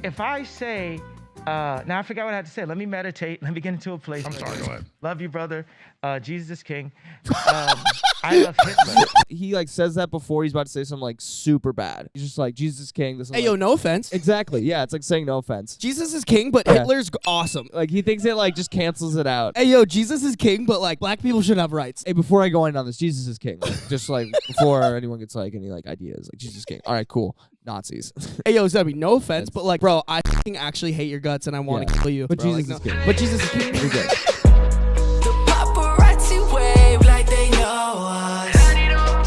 if I say, now I forgot what I had to say. Let me meditate. Let me get into a place. I'm sorry, go ahead. Love you, brother. Jesus is king. I love Hitler. He like says that before he's about to say something like super bad. He's just like, Jesus is king. This is Hey, yo, no offense. Exactly. Yeah, it's like saying no offense. Jesus is king, but Hitler's awesome. Like he thinks it like just cancels it out. Hey, yo, Jesus is king, but like black people should have rights. Hey, before I go in on this, Jesus is king. Like, just like before anyone gets like any like ideas, like Jesus is king. All right, cool. Nazis. Hey, yo, Sarby, no offense, but like, bro, I fucking actually hate your guts and I want to kill you. But bro. Jesus like, is king. But Jesus is king. We're good. The paparazzi wave like they know us.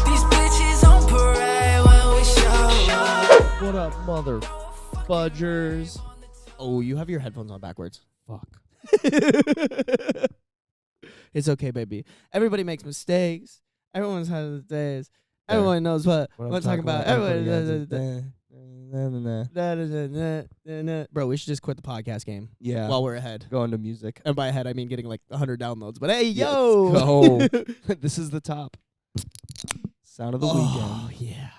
These bitches on parade when we show up. What up, mother fudgers? Oh, you have your headphones on backwards. Fuck. It's okay, baby. Everybody makes mistakes. Everyone's had his days. Everyone knows what I'm talking about. Bro, we should just quit the podcast game. Yeah. While we're ahead. Going to music. And by ahead, I mean getting like 100 downloads. But hey, Yeah, yo! let's go. This is the top. Sound of the Oh, weekend. yeah.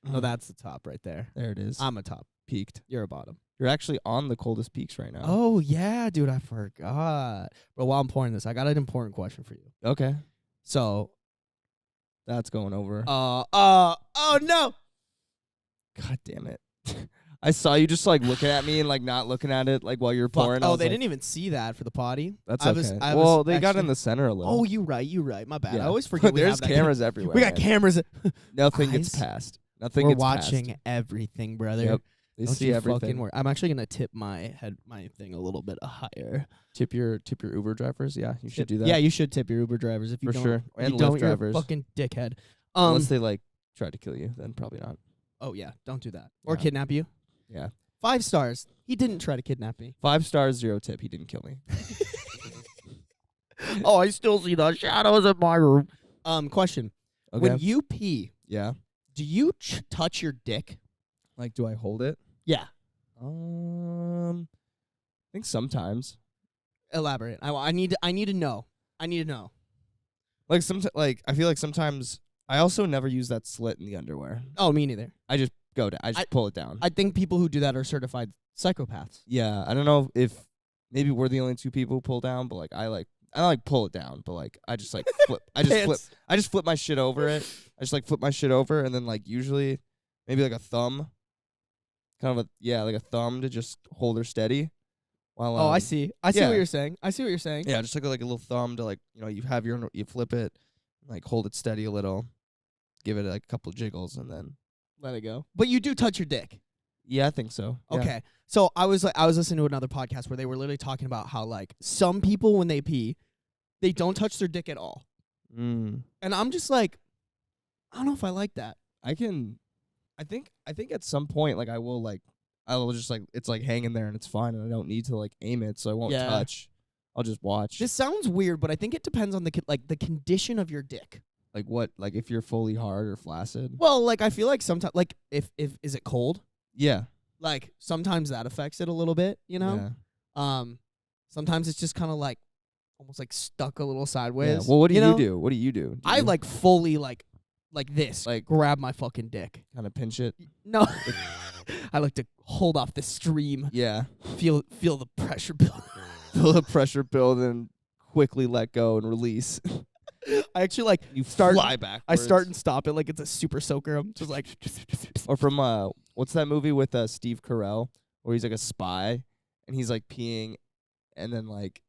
No, that's the top right there. There it is. I'm a top. Peaked. You're a bottom. You're actually on the coldest peaks right now. Oh, yeah, dude. I forgot. But while I'm pouring this, I got an important question for you. Okay. So, That's going over. oh, no. God damn it. I saw you just like looking at me and like not looking at it like while you're Fuck. pouring. I Oh, was they like, didn't even see that for the potty. That's I okay. was- I well, was they got in actually- the center a little. Oh, you right. My bad. Yeah. I always forget we There's have that. cameras everywhere. We got man. cameras. Nothing gets Eyes. past. Nothing We're gets watching past. everything, brother. Yep. They Don't see you everything. fucking worry. I'm actually gonna tip my thing a little bit higher. Tip your Uber drivers. Yeah, you should do that. Yeah, you should tip your Uber drivers if you For don't. sure. If And you don't, Lyft you're a drivers. fucking dickhead. Unless they like try to kill you, then probably not. Oh yeah, don't do that. Or Yeah. kidnap you. Yeah. 5 stars. He didn't try to kidnap me. 5 stars, 0 tip. He didn't kill me. Oh, I still see the shadows in my room. Question. Okay. When you pee, Yeah. do you touch your dick? Like, do I hold it? Yeah. I think sometimes. Elaborate. I need to know. Like like I feel like sometimes I also never use that slit in the underwear. Oh, me neither. I just I just pull it down. I think people who do that are certified psychopaths. Yeah, I don't know if maybe we're the only 2 people who pull down, but like I don't like pull it down, but like I just like flip. I just flip my shit over it. I just like flip my shit over, and then like usually maybe like a thumb, kind of like a thumb to just hold her steady. While I see. I see yeah. what you're saying. Yeah, just like a little thumb to like you flip it, like hold it steady a little, give it like a couple of jiggles, and then Let it go. But you do touch your dick. yeah, I think so. Yeah. Okay. So I was listening to another podcast where they were literally talking about how like some people when they pee, they don't touch their dick at all. Mm. And I'm just like, I don't know if I like that. I think at some point like I will just like it's like hanging there and it's fine and I don't need to like aim it so I won't Yeah. touch. I'll just watch. This sounds weird, but I think it depends on the condition of your dick. like what? Like if you're fully hard or flaccid? Well, like I feel like sometimes like if is it cold? Yeah. Like sometimes that affects it a little bit, you know? Yeah. Sometimes it's just kind of like almost like stuck a little sideways. Yeah. Well, what do you know? do? What do you do? Do I you like fully like this, Like- grab my fucking dick. kind of pinch it. No, I like to hold off the stream, Yeah. feel the pressure build. Feel the pressure build and quickly let go and release. I actually like You start. fly back. I start and stop it like it's a super soaker. I'm just like, Or from what's that movie with Steve Carell where he's like a spy and he's like peeing and then like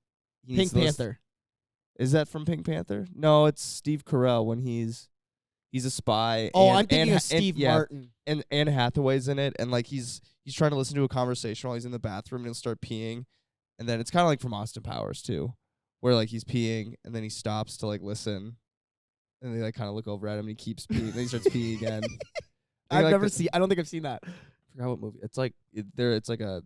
he needs Pink to listen- Panther. Is that from Pink Panther? No, it's Steve Carell when he's a spy. Oh, and, I'm thinking and, of Steve yeah, Martin. And Anne Hathaway's in it, and like he's trying to listen to a conversation while he's in the bathroom, and he'll start peeing, and then it's kind of like from Austin Powers too, where like he's peeing and then he stops to like listen, and they like kind of look over at him and he keeps peeing, then he starts peeing again. I've like never the- seen. I don't think I've seen that. I forgot what movie. It's like it's like a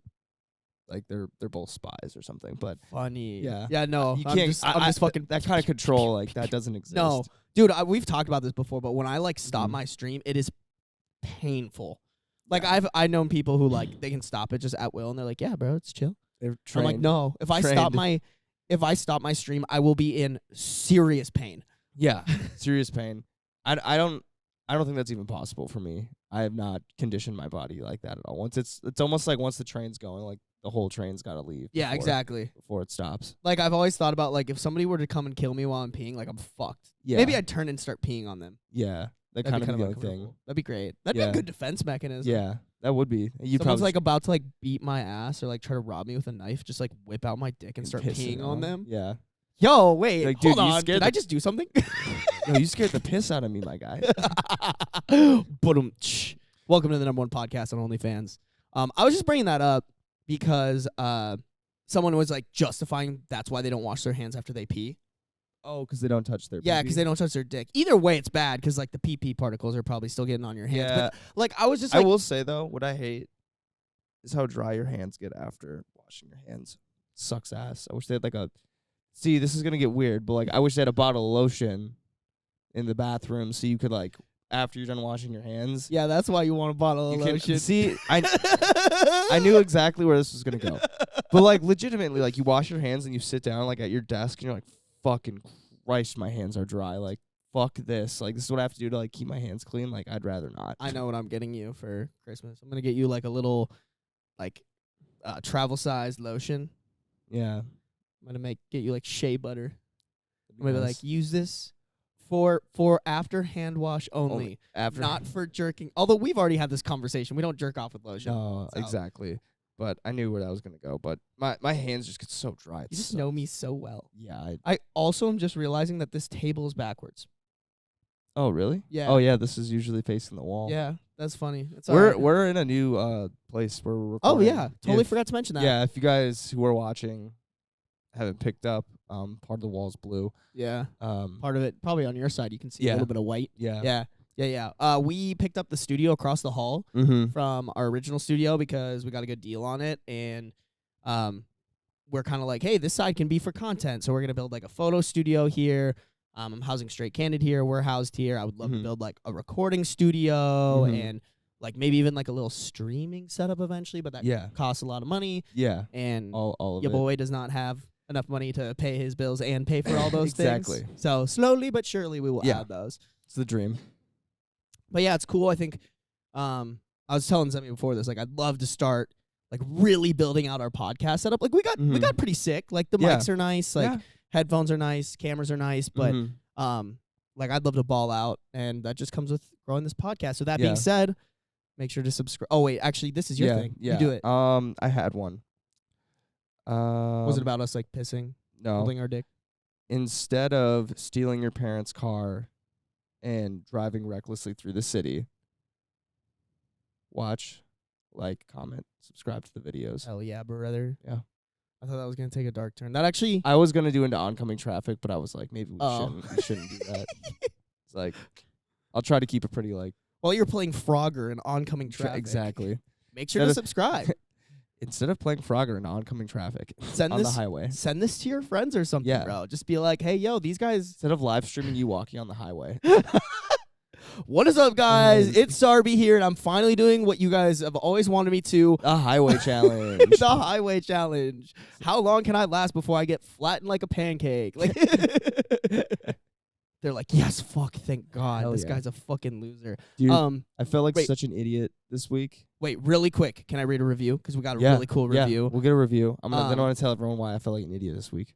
like they're both spies or something, but Funny. Yeah. Yeah. No. you I'm can't. just, I'm just fucking. that kind of control like that doesn't exist. No, dude. We've talked about this before, but when I like stop Mhm. my stream, it is painful. Like I've known people who like they can stop it just at will, and they're like, "Yeah, bro, it's chill." they're I'm trained. like, "No, if I stop my stream, I will be in serious pain." Yeah, serious pain. I don't I don't think that's even possible for me. I have not conditioned my body like that at all. Once it's almost like once the train's going, like the whole train's got to leave. Yeah, exactly. Before it stops. Like I've always thought about like if somebody were to come and kill me while I'm peeing, like I'm fucked. Yeah. Maybe I'd turn and start peeing on them. Yeah. That That'd kind be of the only uncomfortable. thing. That'd be great. That'd be Yeah. a good defense mechanism. Yeah. That would be. You Someone's probably like about to like beat my ass or like try to rob me with a knife, just like whip out my dick and and start piss it peeing on them. Yeah. Yo, wait, Like, hold dude, you on. scared Did the- I just do something? No, you scared the piss out of me, my guy. Boom. Welcome to the #1 podcast on OnlyFans. I was just bringing that up because someone was like justifying that's why they don't wash their hands after they pee. Oh, because they don't touch their. Yeah, pee-pee? because they don't touch their dick. Either way, it's bad because like the pee particles are probably still getting on your hands. Yeah. But like I was just I like, will say though, what I hate is how dry your hands get after washing your hands. Sucks ass. I wish they had like a. See, this is gonna get weird, but like I wish they had a bottle of lotion in the bathroom so you could like after you're done washing your hands. yeah, that's why you want a bottle of You can lotion. see. I knew exactly where this was gonna go, but like legitimately, like you wash your hands and you sit down like at your desk and you're like, fucking Christ, my hands are dry. Like fuck this. Like this is what I have to do to like keep my hands clean. Like I'd rather not. I know what I'm getting you for Christmas. I'm gonna get you like a little, like, travel sized lotion. Yeah. I'm gonna get you like shea butter. That'd be Maybe nice. like use this for after hand wash only, after not for jerking. Although we've already had this conversation, we don't jerk off with lotion. No, So- exactly. But I knew where that was gonna go. But my hands just get so dry. You It's just so- know me so well. Yeah. I also am just realizing that this table is backwards. Oh really? Yeah. Oh yeah. This is usually facing the wall. Yeah, that's funny. It's We're alright. we're in a new place where we're Oh recording. yeah, totally If- forgot to mention that. Yeah. If you guys who are watching haven't picked up, part of the wall's blue. Yeah. Um. Part of it probably on your side. You can see a Yeah. little bit of white. Yeah. Yeah. We picked up the studio across the hall Mm-hmm. from our original studio because we got a good deal on it, and we're kind of like, hey, this side can be for content, so we're gonna build like a photo studio here. I'm housing Straight Candid here. We're housed here. I would love to Mhm. build like a recording studio Mhm. and like maybe even like a little streaming setup eventually, but that Yeah. costs a lot of money, Yeah. and All of your it. boy does not have enough money to pay his bills and pay for all those Exactly. things. So slowly but surely we will Yeah. add those. It's the dream. But yeah, it's cool. I think I was telling Zemi before this, like I'd love to start like really building out our podcast setup. Like we Mhm. got pretty sick. Like the Yeah. mics are nice, like Yeah. headphones are nice, cameras are nice, but Mhm. like I'd love to ball out, and that just comes with growing this podcast. So that Yeah. being said, make sure to subscribe. Oh wait, actually this is your yeah. thing. Yeah. You do it. I had one. Was it about us like pissing, No. holding our dick? Instead of stealing your parents' car and driving recklessly through the city, watch, like, comment, subscribe to the videos. Hell yeah, brother. Yeah. I thought that was gonna take a dark turn. That actually I was gonna do into oncoming traffic, but I was like, maybe we Oh. shouldn't. We shouldn't do that. It's like, I'll try to keep it pretty like while you're playing Frogger in oncoming traffic. exactly. Make sure to Instead subscribe. Instead of playing Frogger in oncoming traffic Send on the this highway, send this to your friends or something, Yeah. bro. Just be like, hey, yo, these guys. instead of live streaming you walking on the highway, What is up, guys? Nice. It's Sarby here, and I'm finally doing what you guys have always wanted me to. a highway challenge. The highway challenge. How long can I last before I get flattened like a pancake? Like they're like, yes, fuck, thank God. Hell This yeah. guy's a fucking loser. Dude, I felt like wait. such an idiot this week. Wait, really quick. Can I read a review? Because we got a really cool review. Yeah, we'll get a review. Then I Um, want to tell everyone why I felt like an idiot this week.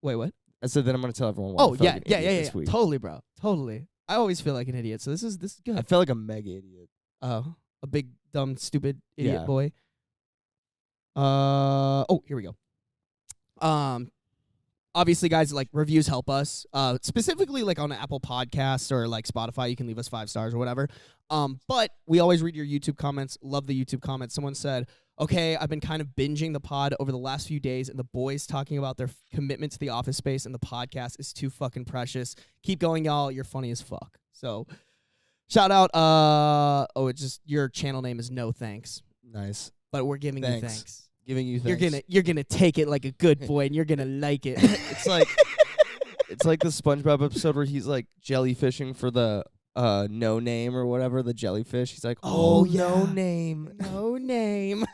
Wait, what? I said then I'm going to tell everyone why I Oh, felt yeah, like an yeah, idiot yeah, this yeah. week. Totally, bro. Totally. I always feel like an idiot, so this is I good. felt like a mega idiot. Oh, a big, dumb, stupid idiot Yeah. boy. Here we go. Obviously, guys, like reviews help us. Specifically, like on Apple Podcasts or like Spotify, you can leave us 5 stars or whatever. But we always read your YouTube comments. Love the YouTube comments. Someone said, "Okay, I've been kind of binging the pod over the last few days, and the boys talking about their commitment to the office space and the podcast is too fucking precious. Keep going, y'all. You're funny as fuck." So, shout out. It's just your channel name is No Thanks, Nice. but we're giving you Thanks. thanks. Giving you thanks. You're gonna take it like a good boy, and you're gonna like it. It's like it's like the SpongeBob episode where he's like jellyfishing for the no name or whatever, the jellyfish. He's like, Oh, "Oh, no yeah. name." No name.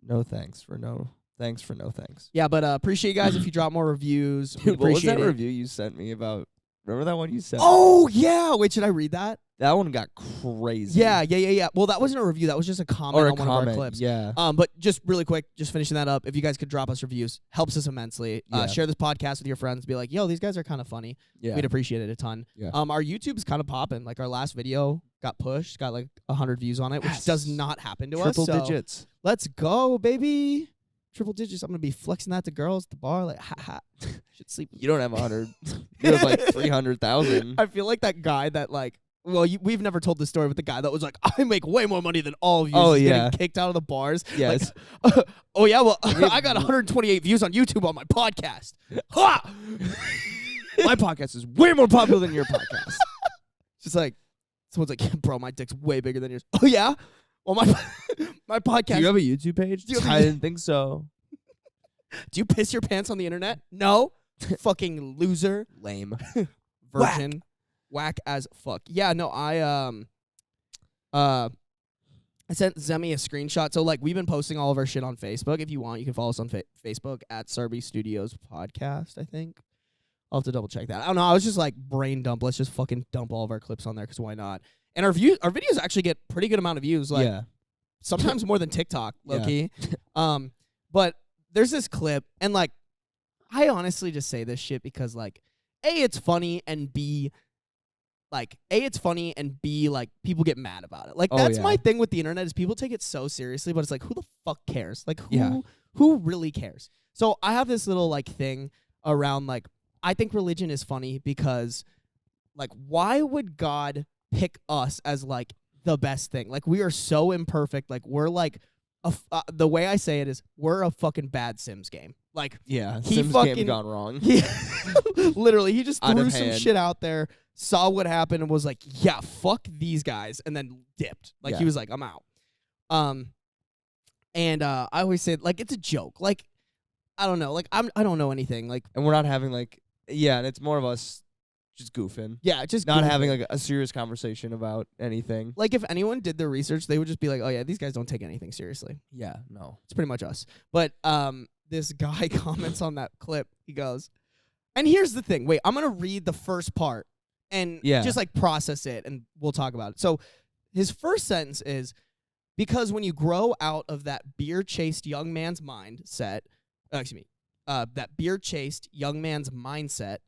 No thanks for no. Thanks for no thanks. Yeah, but appreciate you guys if you drop more reviews. We Dude, what was appreciate that it. review you sent me about Remember that one you said? Oh yeah. Wait, should I read that? That one got crazy. Yeah. Well, that wasn't a review. That was just a comment Or a on one comment. of our clips. Yeah. But just really quick, just finishing that up. If you guys could drop us reviews, helps us immensely. Yeah. Share this podcast with your friends. Be like, yo, these guys are kind of funny. Yeah. We'd appreciate it a ton. Yeah. Our YouTube's kind of popping. Like our last video got pushed, got like 100 views on it, which Yes. does not happen to Triple us. So digits. let's go, baby. Triple digits. I'm gonna be flexing that to girls at the bar. Like, ha. Should sleep. You don't have 100. You have like 300,000. I feel like that guy that like. Well, we've never told this story, but the guy that was like, I make way more money than all of you. Oh, is yeah. getting kicked out of the bars. Yes. Like, oh, yeah, well, I got 128 views on YouTube on my podcast. Ha! My podcast is way more popular than your podcast. Just like, someone's like, yeah, bro, my dick's way bigger than yours. Oh, yeah? Well, my podcast. Do you have a YouTube page? Do you have a- I didn't think so. Do you piss your pants on the internet? No. Fucking loser. Lame. Virgin. Whack as fuck. Yeah, no, I sent Zemi a screenshot. So like we've been posting all of our shit on Facebook. If you want, you can follow us on Facebook at Sarby Studios Podcast, I think. I'll have to double check that. I don't know. I was just like brain dump. Let's just fucking dump all of our clips on there because why not? And our videos actually get pretty good amount of views. Like yeah. sometimes more than TikTok, low Yeah. key. But there's this clip, and like I honestly just say this shit because like A, it's funny, and B, like, A, it's funny, and B, like, people get mad about it. Like, Oh, that's yeah. my thing with the internet is people take it so seriously, but it's like, who the fuck cares? Like, Yeah. who really cares? So I have this little, like, thing around, like, I think religion is funny because, like, why would God pick us as, like, the best thing? Like, we are so imperfect. Like, we're, like, the way I say it is we're a fucking bad Sims game. Like, Yeah. He Sims fucking- game gone wrong. yeah, literally, he just Out threw of some hand. shit out there, saw what happened, and was like, "Yeah, fuck these guys," and then dipped. Like he Yeah. was like, "I'm out." And I always say like it's a joke. Like I don't know. Like I don't know anything. Like And we're not having like, yeah, and it's more of us just goofing. yeah, just Not goofy. having like a serious conversation about anything. Like if anyone did their research, they would just be like, "Oh yeah, these guys don't take anything seriously." Yeah, no. It's pretty much us. But this guy comments on that clip. He goes, and here's the thing. Wait, I'm gonna read the first part and Yeah. just like process it, and we'll talk about it. So his first sentence is, because when you grow out of that beer-chased young man's mindset, that beer-chased young man's mindset,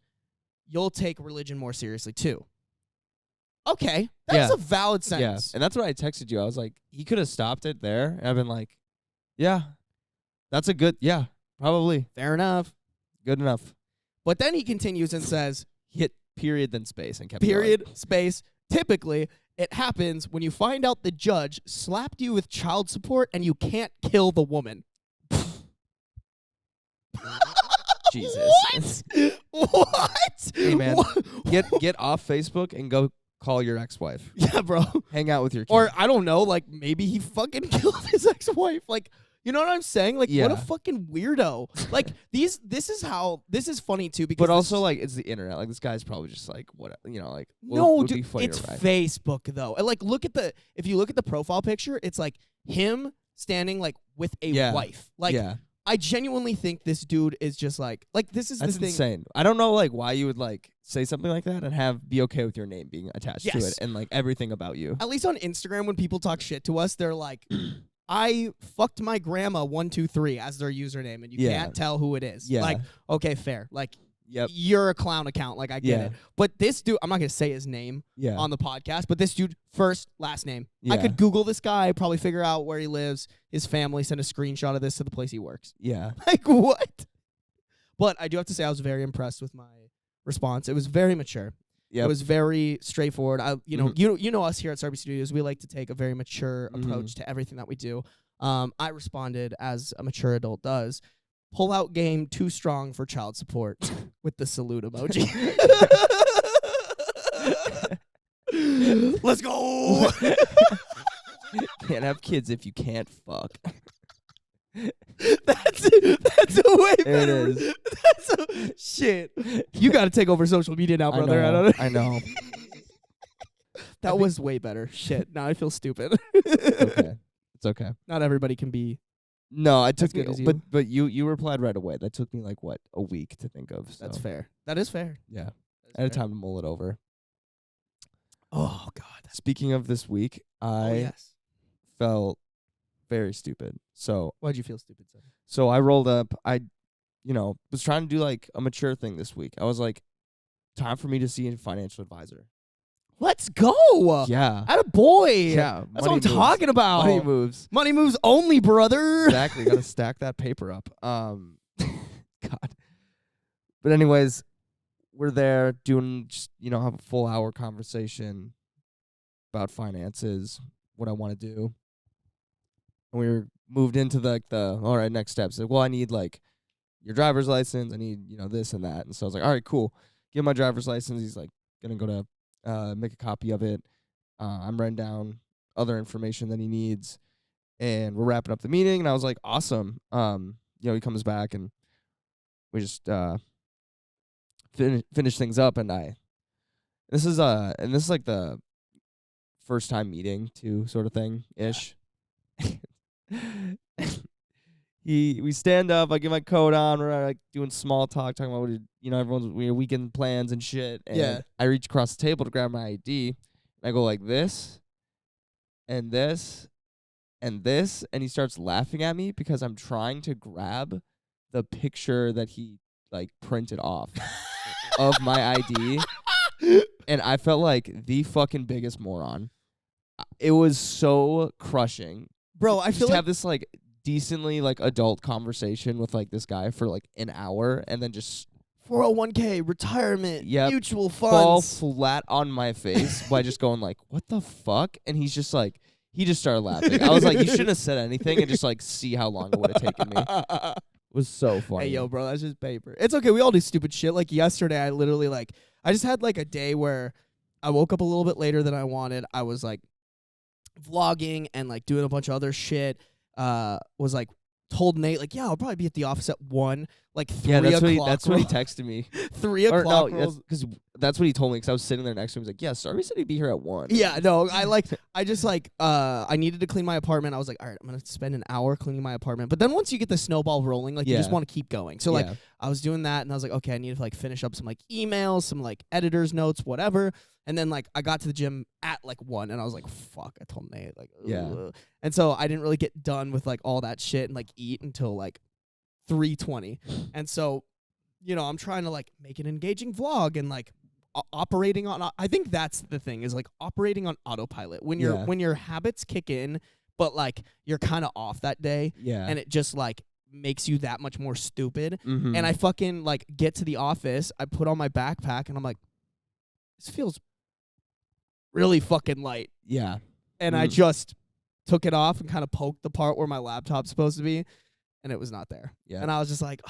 you'll take religion more seriously too. Okay, that's Yeah. a valid Yeah. sentence. And that's what I texted you. I was like, he could have stopped it there. And I've been like, yeah, that's a good, yeah, probably Fair enough. good enough. But then he continues and says, He hit period, then space, and kept going. period, space. Typically, it happens when you find out the judge slapped you with child support and you can't kill the woman. Jesus. What? Hey, man. What? Get off Facebook and go call your ex-wife. Yeah, bro. Hang out with your kid. Or I don't know, like maybe he fucking killed his ex-wife. Like, you know what I'm saying? Like, what a Yeah. fucking weirdo. Like, this is funny too because But also, this- like, it's the internet. Like, this guy's probably just like, what, you know, like, no, would be dude, funny it's to ride. Facebook though. And like, if you look at the profile picture, it's like him standing like with a Yeah. wife. Like, yeah, I genuinely think this dude is just like this is that's the thing. insane. I don't know, like, why you would like say something like that and be okay with your name being attached to Yes. it and like everything about you. At least on Instagram, when people talk shit to us, they're like, "I fucked my grandma 123" as their username, and you Yeah. can't tell who it is. Yeah. Like, okay, fair. Like, Yep. you're a clown account. Like, I get Yeah. it. But this dude, I'm not gonna say his name Yeah. on the podcast, but this dude, first, last name. I Yeah. could Google this guy, probably figure out where he lives, his family, send a screenshot of this to the place he works. Yeah. Like, what? But I do have to say, I was very impressed with my response. It was very mature. Yep. It was very straightforward. You know, Mhm. you know us here at Sarby Studios. We like to take a very mature Mhm. approach to everything that we do. I responded as a mature adult does. Pull out game too strong for child support with the salute emoji. Let's go. Can't have kids if you can't fuck. That's a way There it better. is. Shit. You got to take over social media now, brother. I know. That was way better. Shit. Now I feel stupid. Okay. It's okay. Not everybody can be. No, it took good me, as you. but you replied right away. That took me like what, a week to think of. So. That's fair. That is fair. Yeah. I had time to mull it over. Oh God. Speaking of this week, I felt very stupid. So Why'd you feel stupid, son? So I rolled up. I, was trying to do like a mature thing this week. I was like, time for me to see a financial advisor. Let's go. Yeah. Atta boy. Yeah. That's what I'm talking about. Money moves. Money moves only, brother. Exactly. Got to stack that paper up. God. But anyways, we're there doing just, have a full hour conversation about finances, what I want to do. And we were moved into the all right, next steps. Like, well, I need like your driver's license. I need, this and that. And so I was like, all right, cool. Give him my driver's license. He's like going to go to make a copy of it. I'm writing down other information that he needs. And we're wrapping up the meeting. And I was like, awesome. He comes back and we just finish things up. And this is like the first time meeting too, sort of thing ish. We stand up, I get my coat on, we're like doing small talk, talking about everyone's weekend plans and shit. And I reach across the table to grab my ID, and I go like this, and this, and this, and he starts laughing at me because I'm trying to grab the picture that he like printed off of my ID, and I felt like the fucking biggest moron. It was so crushing. Bro, I feel just like have this like decently like adult conversation with like this guy for like an hour and then just 401k, retirement, mutual fall funds. flat on my face by just going like, what the fuck? And he's just like, he just started laughing. I was like, you shouldn't have said anything and just like see how long it would have taken me. It was so funny. Hey, yo, bro, that's just paper. It's okay. We all do stupid shit. Like yesterday, I literally I just had like a day where I woke up a little bit later than I wanted. I was like vlogging and like doing a bunch of other shit. Was like told Nate like, yeah, I'll probably be at the office at 1, like 3 o'clock. That's what he texted me. 3 o'clock. Because that's what he told me. Because I was sitting there next to him. He's like, yeah, Sarby said he'd be here at 1. Yeah, no, I needed to clean my apartment. I was like, all right, I'm gonna spend an hour cleaning my apartment. But then once you get the snowball rolling, like you just want to keep going. So like I was doing that, and I was like, okay, I need to like finish up some like emails, some like editor's notes, whatever. And then like I got to the gym at like 1, and I was like, fuck. I told Nate like, ugh. And so I didn't really get done with like all that shit and like eat until like 3:20. And so, I'm trying to like make an engaging vlog and like operating on. I think that's the thing, is like operating on autopilot when your habits kick in, but like you're kind of off that day. Yeah. And it just like makes you that much more stupid. Mm-hmm. And I fucking like get to the office. I put on my backpack and I'm like, this feels really fucking light. Yeah. And I just took it off and kind of poked the part where my laptop's supposed to be, and it was not there. Yeah. And I was just like,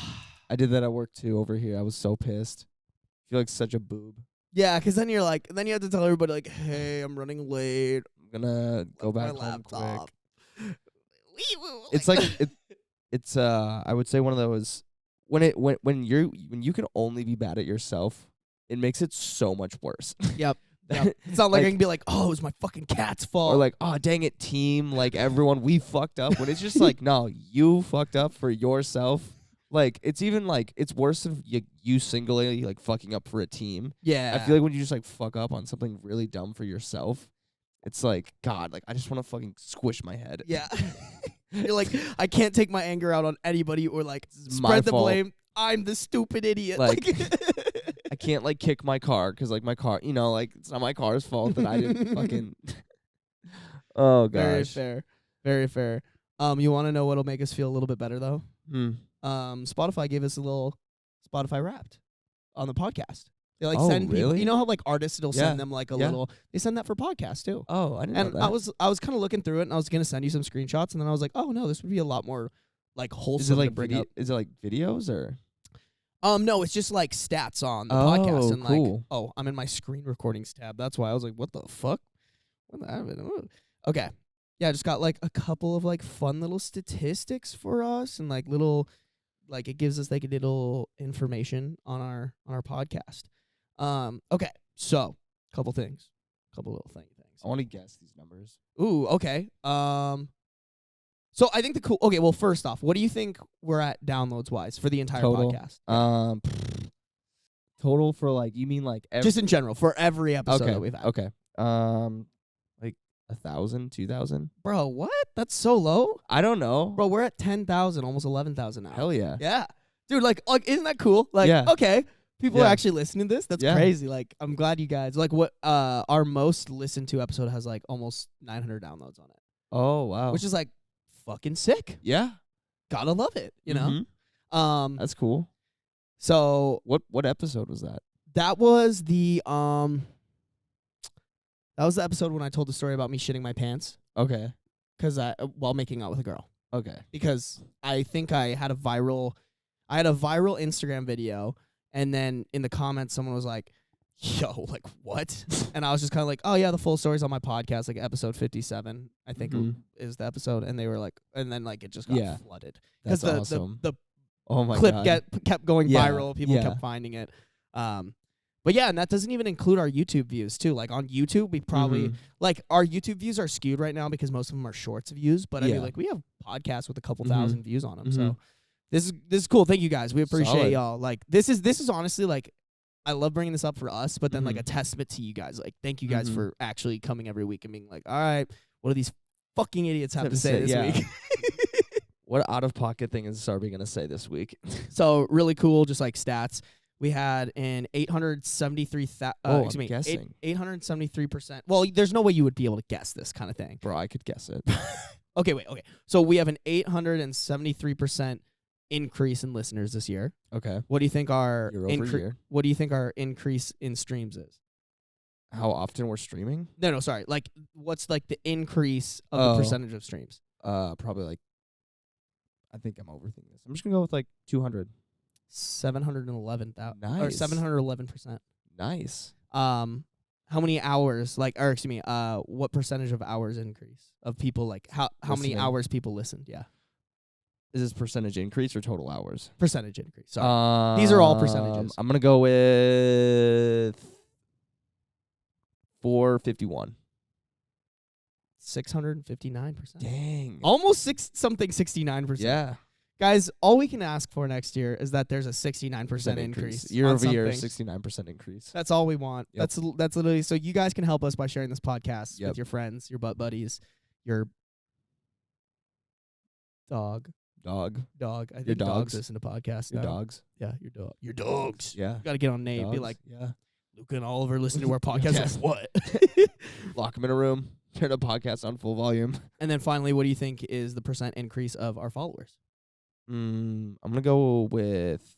I did that at work too over here. I was so pissed. I feel like such a boob. Yeah, because then you have to tell everybody like, hey, I'm running late. I'm gonna go back home quick. It's like it's I would say one of those when you can only be bad at yourself, it makes it so much worse. Yep. Yep. It's not like I can be like, oh, it was my fucking cat's fault. Or like, oh, dang it, team. Like, everyone, we fucked up. When it's just like, no, you fucked up for yourself. Like, it's even like, it's worse than you singularly like fucking up for a team. Yeah. I feel like when you just like fuck up on something really dumb for yourself, it's like, God, like, I just want to fucking squish my head. Yeah. You're like, I can't take my anger out on anybody or like spread the blame. I'm the stupid idiot. Like I can't like kick my car because like my car, like it's not my car's fault that I didn't fucking. Oh gosh. Very fair. Very fair. You want to know what'll make us feel a little bit better though? Spotify gave us a little Spotify Wrapped on the podcast. They like send people. You know how like artists it'll send them like a little. They send that for podcasts too. Oh, I didn't know that. I was kind of looking through it and I was gonna send you some screenshots and then I was like, oh no, this would be a lot more like wholesome. Is it like to bring up. Is it like videos or? No, it's just like stats on the podcast and like, I'm in my screen recordings tab. That's why I was like, what the fuck? Okay. Yeah, I just got like a couple of like fun little statistics for us and like little, like it gives us like a little information on our podcast. Okay. So, couple little things. I want to guess these numbers. Ooh, okay. So I think well, first off, what do you think we're at downloads wise for the entire podcast? Total Total for like you mean like Just in general for every episode that we've had. Okay. Like 1,000, 2,000. Bro, what? That's so low. I don't know. Bro, we're at 10,000, almost 11,000 now. Hell yeah. Yeah. Dude, like isn't that cool? Like, Yeah. okay, people are Yeah. actually listening to this. That's Yeah. crazy. Like, I'm glad you guys, like, what, our most listened to episode has, like, almost 900 downloads on it, Oh wow. which is, like, fucking sick. yeah. Gotta love it, you know? Mhm. That's cool. So, What episode was that? that was the episode when I told the story about me shitting my pants, Okay. while making out with a girl. Okay. Because I think I had a viral Instagram video, and then in the comments someone was like, yo, like what? And I was just kind of like, oh yeah, the full story's on my podcast, like episode 57 I think is the episode. And they were like, and then like it just got flooded That's the awesome. the Oh my clip god. kept going Yeah, viral. People yeah. kept finding it. But yeah, and that doesn't even include our YouTube views too. Like on YouTube, we probably like our YouTube views are skewed right now because most of them are shorts views. But I mean, Yeah. like we have podcasts with a couple Mhm. thousand views on them. Mhm. So this is cool. Thank you guys. We appreciate Solid. y'all. Like this is honestly like I love bringing this up for us, but then like Mhm. a testament to you guys. Like thank you guys Mhm. for actually coming every week and being like, all right, what do these fucking idiots have to say this Yeah. week? What out of pocket thing is Sarby gonna say this week? So really cool, just like stats. We had an 873%. Well, there's no way you would be able to guess this kind of thing. Bro, I could guess it. Okay, wait. Okay, so we have an 873% increase in listeners this year. Okay. What do you think our Year over year. What do you think our increase in streams is? How often we're streaming? No, sorry. Like, what's like the increase of Oh. the percentage of streams? Probably like. I think I'm overthinking this. I'm just gonna go with like 200. 711,000 or Nice. 711%. Nice. How many hours? Like, or excuse me. What percentage of hours increase of people? Like, how many Listening. hours people listened? Yeah, Is this percentage increase or total hours? percentage increase. Sorry, these are all percentages. I'm gonna go with 451. 659%. Dang. Almost 69%. Yeah. Guys, all we can ask for next year is that there's a 69% increase Year on over year, something. 69% increase. That's all we want. Yep. That's literally so you guys can help us by sharing this podcast Yep. with your friends, your butt buddies, your dog. Dog. I think Your dogs dogs. listen to podcasts. Your now. dogs. Yeah, your dog. Your dogs. Yeah. Got to get on Nate. Be Dogs. like, yeah. Luca and Oliver listen to our podcast. Yes. Like, what? Lock them in a room. Turn the podcast on full volume. And then finally, what do you think is the percent increase of our followers? I'm gonna go with.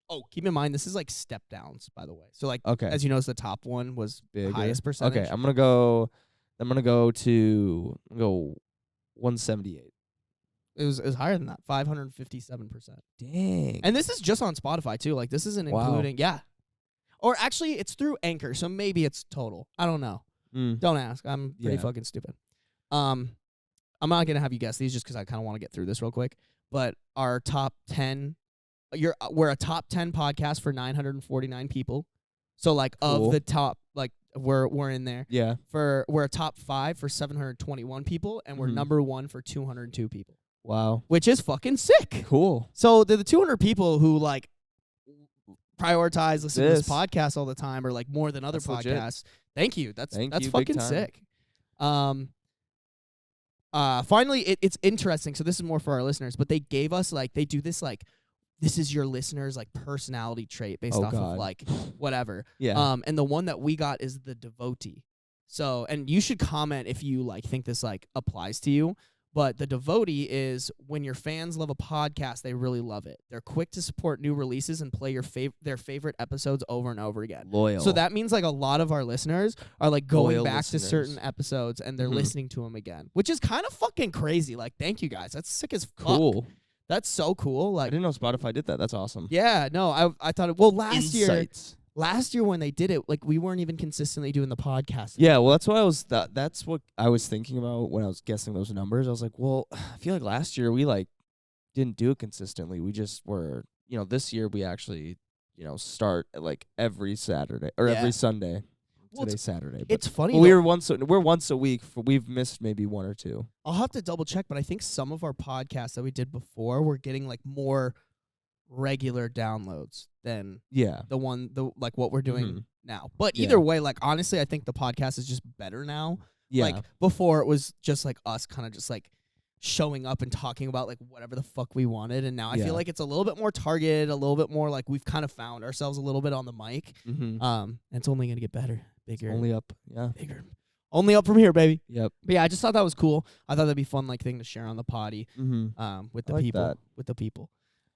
Oh, keep in mind this is like step downs, by the way. So like, Okay. as you notice, the top one was the Bigger. highest percentage. Okay, I'm gonna go 178. It was higher than that, 557%. Dang. And this is just on Spotify too. Like this isn't Wow. including, yeah. Or actually, it's through Anchor, so maybe it's total. I don't know. Don't ask. I'm pretty Yeah. fucking stupid. I'm not gonna have you guess these just because I kind of want to get through this real quick. But our top 10, we're a top 10 podcast for 949 people. So like Cool. of the top, like we're in there. Yeah. We're a top 5 for 721 people, and we're Mhm. number 1 for 202 people, Wow. which is fucking sick. Cool. So the 200 people who like prioritize listening to this This. podcast all the time, or like more than other That's legit. podcasts. Thank you. That's Thank you, big fucking time. sick. Finally, it's interesting. So this is more for our listeners, but they gave us like they do this like this is your listeners like personality trait based Oh, off God. of like whatever. Yeah. And the one that we got is the devotee. So, and you should comment if you like think this like applies to you. But the devotee is when your fans love a podcast, they really love it. They're quick to support new releases and play their favorite episodes over and over again. Loyal. So that means like a lot of our listeners are like going Loyal back to listeners. certain episodes and they're Mhm. listening to them again, which is kind of fucking crazy. Like, thank you guys. That's sick as fuck. cool. That's so cool. I Like, didn't know Spotify did that. That's awesome. yeah, no, I thought it. Well, last year Insights. when they did it, like we weren't even consistently doing the podcast. Yeah, well, that's what that's what I was thinking about when I was guessing those numbers. I was like, well, I feel like last year we like didn't do it consistently. We just were, this year we actually, start like every Saturday or Yeah. every Sunday. Well, Today's Saturday. But It's funny. we're though. once a week. We've missed maybe one or two. I'll have to double check, but I think some of our podcasts that we did before were getting like more regular downloads than Yeah. the like what we're doing Mhm. now. But Yeah. either way, like honestly, I think the podcast is just better now. Yeah. Like before, it was just like us kind of just like showing up and talking about like whatever the fuck we wanted, and now I Yeah. feel like it's a little bit more targeted, a little bit more like we've kind of found ourselves a little bit on the mic. Mhm. And it's only gonna get better, bigger, Only up. Yeah. bigger, only up from here, baby. Yep. But yeah, I just thought that was cool. I thought that'd be fun, like thing to share on the potty, Mm-hmm. with I the like people, that. with the people.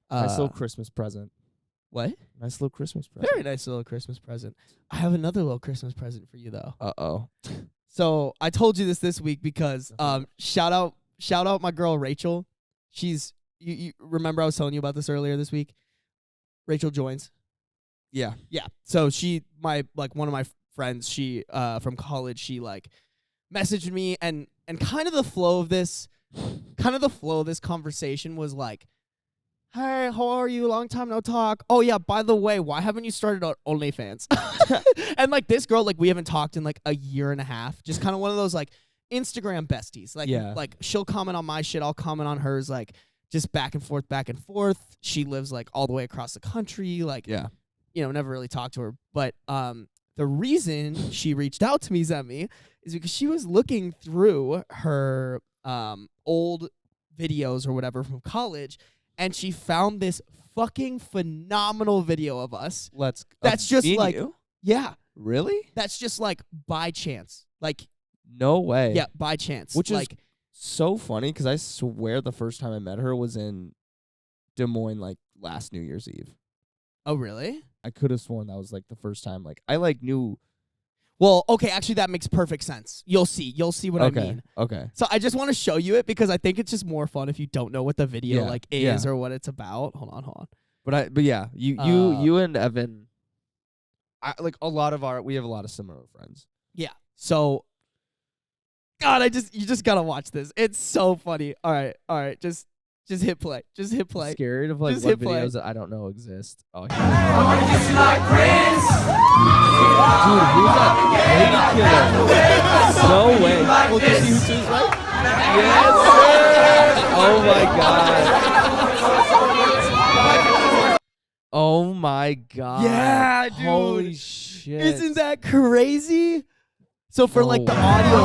Nice little Christmas present. What? Nice little Christmas present. Very nice little Christmas present. I have another little Christmas present for you though. Uh-oh. So I told you this week because shout out my girl Rachel. She's you remember I was telling you about this earlier this week. Rachel joins. Yeah. Yeah. So she one of my friends, she from college, she like messaged me and kind of the flow of this conversation was like, "Hey, how are you? Long time no talk. Oh yeah, by the way, why haven't you started on OnlyFans?" And like this girl, like we haven't talked in like a year and a half. Just kind of one of those like Instagram besties. Like Yeah. like she'll comment on my shit, I'll comment on hers, like just back and forth, back and forth. She lives like all the way across the country. Like Yeah. never really talked to her. But the reason she reached out to me, Zemi, is because she was looking through her old videos or whatever from college, and she found this fucking phenomenal video of us. That's just like you? Yeah, Really? that's just like by chance. Like No way. yeah, by chance. Which is like so funny because I swear the first time I met her was in Des Moines, like last New Year's Eve. oh really? I could have sworn that was like the first time. Like I like knew. Well, okay, actually that makes perfect sense. You'll see what I mean. Okay. So I just want to show you it because I think it's just more fun if you don't know what the video Yeah, like is yeah. or what it's about. Hold on. But yeah, you and Evan, like a lot of we have a lot of similar friends. Yeah. So God, you just gotta watch this. It's so funny. All right. Just hit play. Just hit play. I'm scared of like Just what hit play. videos that I don't know exist. Oh, dude, who's that lady killer? No way. Well, you see who choose, right? Yes, sir. Oh my god. Oh my god. Yeah, dude. Holy shit. Isn't that crazy? So for like the No audio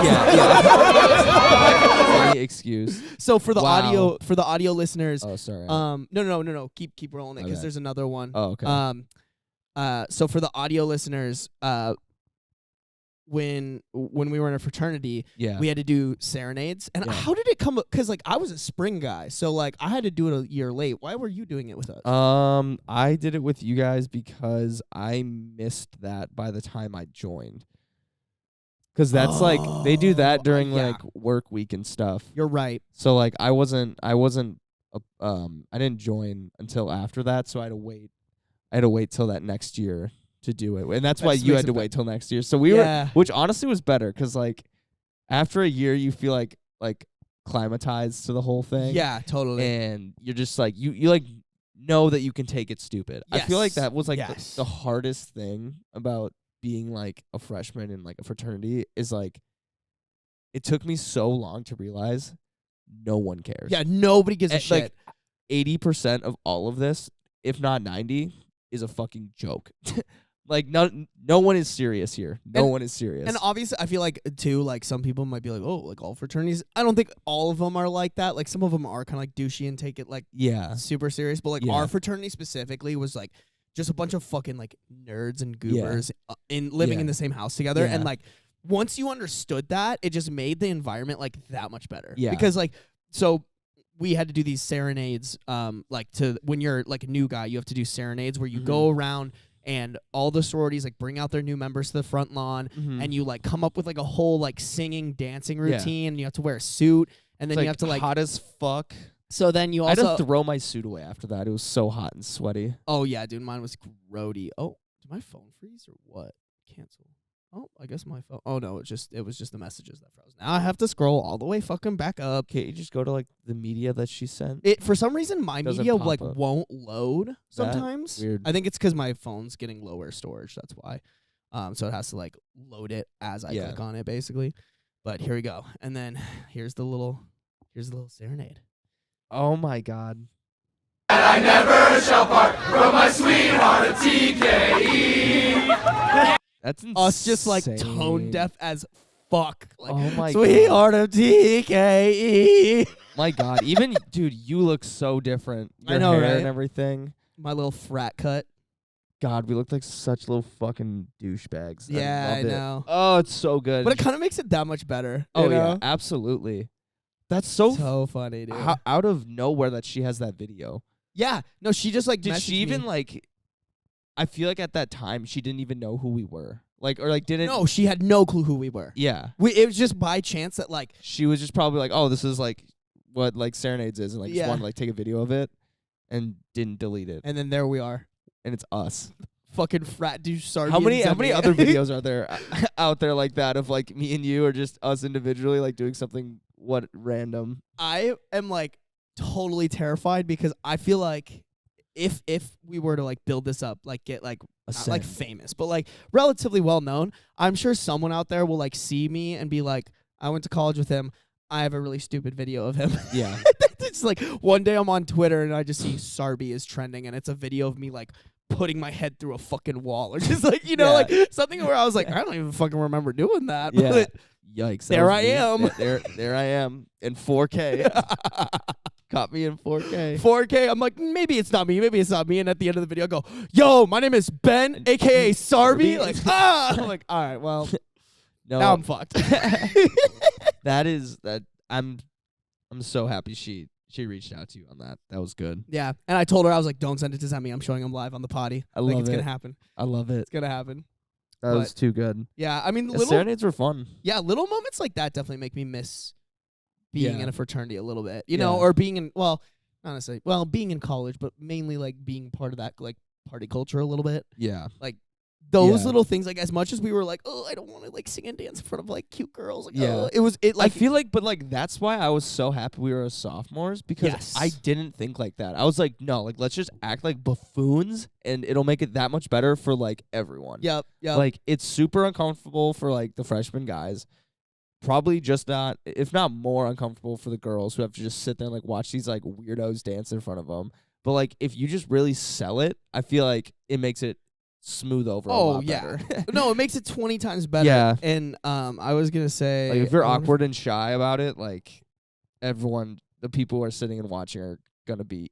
yeah. Any excuse. So for the Wow. audio listeners, Oh, sorry. no. Keep rolling it My because bad. there's another one. Oh, okay. So for the audio listeners, when we were in a fraternity, yeah. we had to do serenades. And Yeah. how did it come up? Because like I was a spring guy, so like I had to do it a year late. Why were you doing it with us? I did it with you guys because I missed that by the time I joined. Because that's like they do that during yeah. like work week and stuff. You're right. So like I didn't join until after that, so I had to wait till that next year to do it. And that's why That you makes had to it wait till next year. So we Yeah. were, which honestly was better cuz like after a year you feel like climatized to the whole thing. Yeah, totally. And you're just like you like know that you can take it stupid. I feel like Yes. that was like Yes. the hardest thing about being like a freshman in like a fraternity is like it took me so long to realize no one cares. Yeah, nobody gives a shit. Like 80% of all of this, if not 90, is a fucking joke. Like no one is serious here. No one is serious. And obviously, I feel like too, like some people might be like, "Oh, like all fraternities." I don't think all of them are like that. Like some of them are kind of like douchey and take it like yeah. super serious. But like Yeah. our fraternity specifically was like just a bunch of fucking like nerds and goobers in living Yeah. in the same house together. Yeah. And like once you understood that, it just made the environment like that much better. Yeah. Because like so. We had to do these serenades, like to when you're like a new guy, you have to do serenades where you go around and all the sororities like bring out their new members to the front lawn, and you like come up with like a whole like singing, dancing routine. And you have to wear a suit, and then It's you have to like. hot as fuck. So then you I had also. to throw my suit away after that. It was so hot and sweaty. Oh yeah, dude, mine was grody. Oh, did my phone freeze or what? Cancel. Oh, I guess my phone. Oh no, it was just the messages that froze. Now I have to scroll all the way fucking back up. Can't you just go to like the media that she sent? It for some reason my Doesn't media pop like up. won't load sometimes. Weird. I think it's because my phone's getting lower storage. That's why. So it has to like load it as I Yeah. click on it, basically. But here we go, and then here's the little serenade. Oh my god. That's insane. Us just like tone deaf as fuck. Like, Oh my sweetheart of TKE. My god. Even dude, you look so different. I Your know, hair right? and everything. My little frat cut. God, we look like such little fucking douchebags. Yeah, I love it. know. Oh, it's so good. But it kind of makes it that much better. oh you yeah, know? absolutely. That's so, So funny, dude. out of nowhere that she has that video. Yeah. No, she just like Did messaged she even me. like? I feel like at that time she didn't even know who we were. Like or like didn't. No, she had no clue who we were. Yeah. It was just by chance that like She was just probably like, oh, this is like what like Serenades is, and like Yeah. just wanted to like take a video of it, and didn't delete it, and then there we are. and it's us. Fucking frat douche Sarby. How many and Zebby. other videos are there out there like that of like me and you or just us individually like doing something random? I am like totally terrified because I feel like if we were to like build this up, like get like not like famous, but like relatively well known, I'm sure someone out there will like see me and be like, I went to college with him. I have a really stupid video of him. Yeah. It's like one day I'm on Twitter and I just see Sarby is trending and it's a video of me like putting my head through a fucking wall or just like, you know, like something where I was like, I don't even fucking remember doing that. Yeah. But Yikes. that there was I me. am. There I am in 4K. Caught me in 4K. 4K. I'm like, maybe it's not me. Maybe it's not me. And at the end of the video, I go, yo, my name is Ben, a.k.a. Sarby. Like, I'm like, all right, well, No, now I'm fucked. that I'm so happy she reached out to you on that. That was good. Yeah. And I told her, I was like, don't send it to Zemi. I'm showing him live on the potty. I like, love it's it. going to happen. I love it. It's going to happen. That was too good. Yeah. I mean, The Serenades were fun. little moments like that definitely make me miss being Yeah. in a fraternity a little bit, you know, Yeah. or being in, well, not necessarily, well, being in college, but mainly like being part of that like party culture a little bit. Yeah. Those Yeah. little things, like as much as we were like, oh, I don't want to like sing and dance in front of like cute girls. Like, Yeah. it like I feel like, but like that's why I was so happy we were sophomores because Yes. I didn't think like that. I was like, no, like let's just act like buffoons and it'll make it that much better for like everyone. Yep. Like it's super uncomfortable for like the freshman guys. Probably just not, if not more uncomfortable for the girls who have to just sit there and like watch these like weirdos dance in front of them. But like if you just really sell it, I feel like it makes it smooth over. a lot better. No, it makes it 20 times better. Yeah. And I was gonna say, Like if you're I wonder awkward and shy about it, like everyone, the people who are sitting and watching are gonna be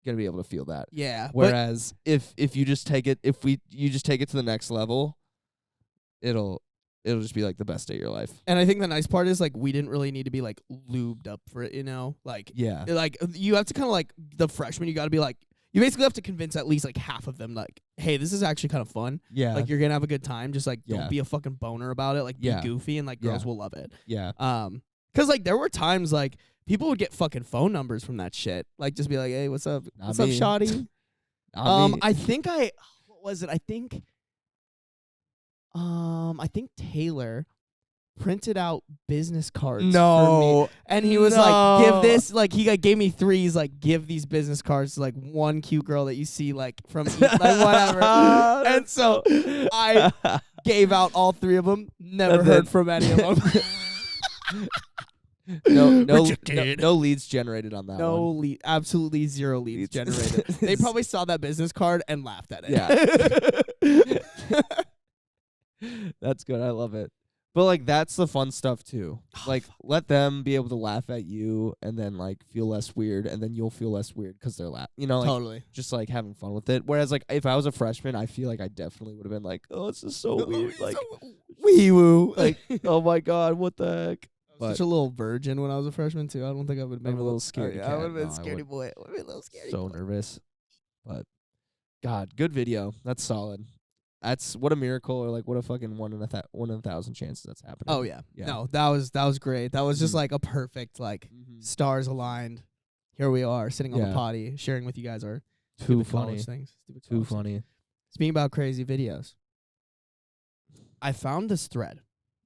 able to feel that. yeah. Whereas if you just take it, you just take it to the next level, it'll just be like the best day of your life. And I think the nice part is like we didn't really need to be like lubed up for it, you know? Like Yeah. like you have to kind of like the freshmen, you got to be like, you basically have to convince at least like half of them like, hey, this is actually kind of fun. Yeah. Like you're gonna have a good time. Just like Yeah. don't be a fucking boner about it. Like Yeah. be goofy and like Yeah. girls will love it. Yeah. Cause like there were times like people would get fucking phone numbers from that shit. Like just be like, hey, what's up? Not What's me. up, shoddy? I think what was it? I think Taylor printed out business cards for me. No. And he was like, give No. this, like, he like, gave me 3. He's like, give these business cards to like one cute girl that you see like from like whatever. And so I gave out all 3 of them. Never And heard then- from any of them. No leads generated on that No one. lead, absolutely 0 leads Leads. generated. They probably saw that business card and laughed at it. Yeah. That's good. I love it. But like that's the fun stuff too. Like let them be able to laugh at you and then like feel less weird and then you'll feel less weird because they're you know, like Totally. just like having fun with it. Whereas like if I was a freshman, I feel like I definitely would have been like, oh, this is so weird. Like wee woo. like oh my god, what the heck? But Such a little virgin when I was a freshman too. I don't think I would have been I'm a little scaredy I would have cat. been No, I scaredy would- boy. I would have been a little scaredy so boy. nervous. But God, good video. That's solid. That's what a miracle, or like what a fucking 1 in 1,000 chances that's happening. Oh yeah. Yeah. No, that was great. That was just Mhm. like a perfect like Mhm. stars aligned. Here we are sitting on the Yeah. potty sharing with you guys our Too stupid funny. college things. Stupid Too college things. funny. Speaking about crazy videos, I found this thread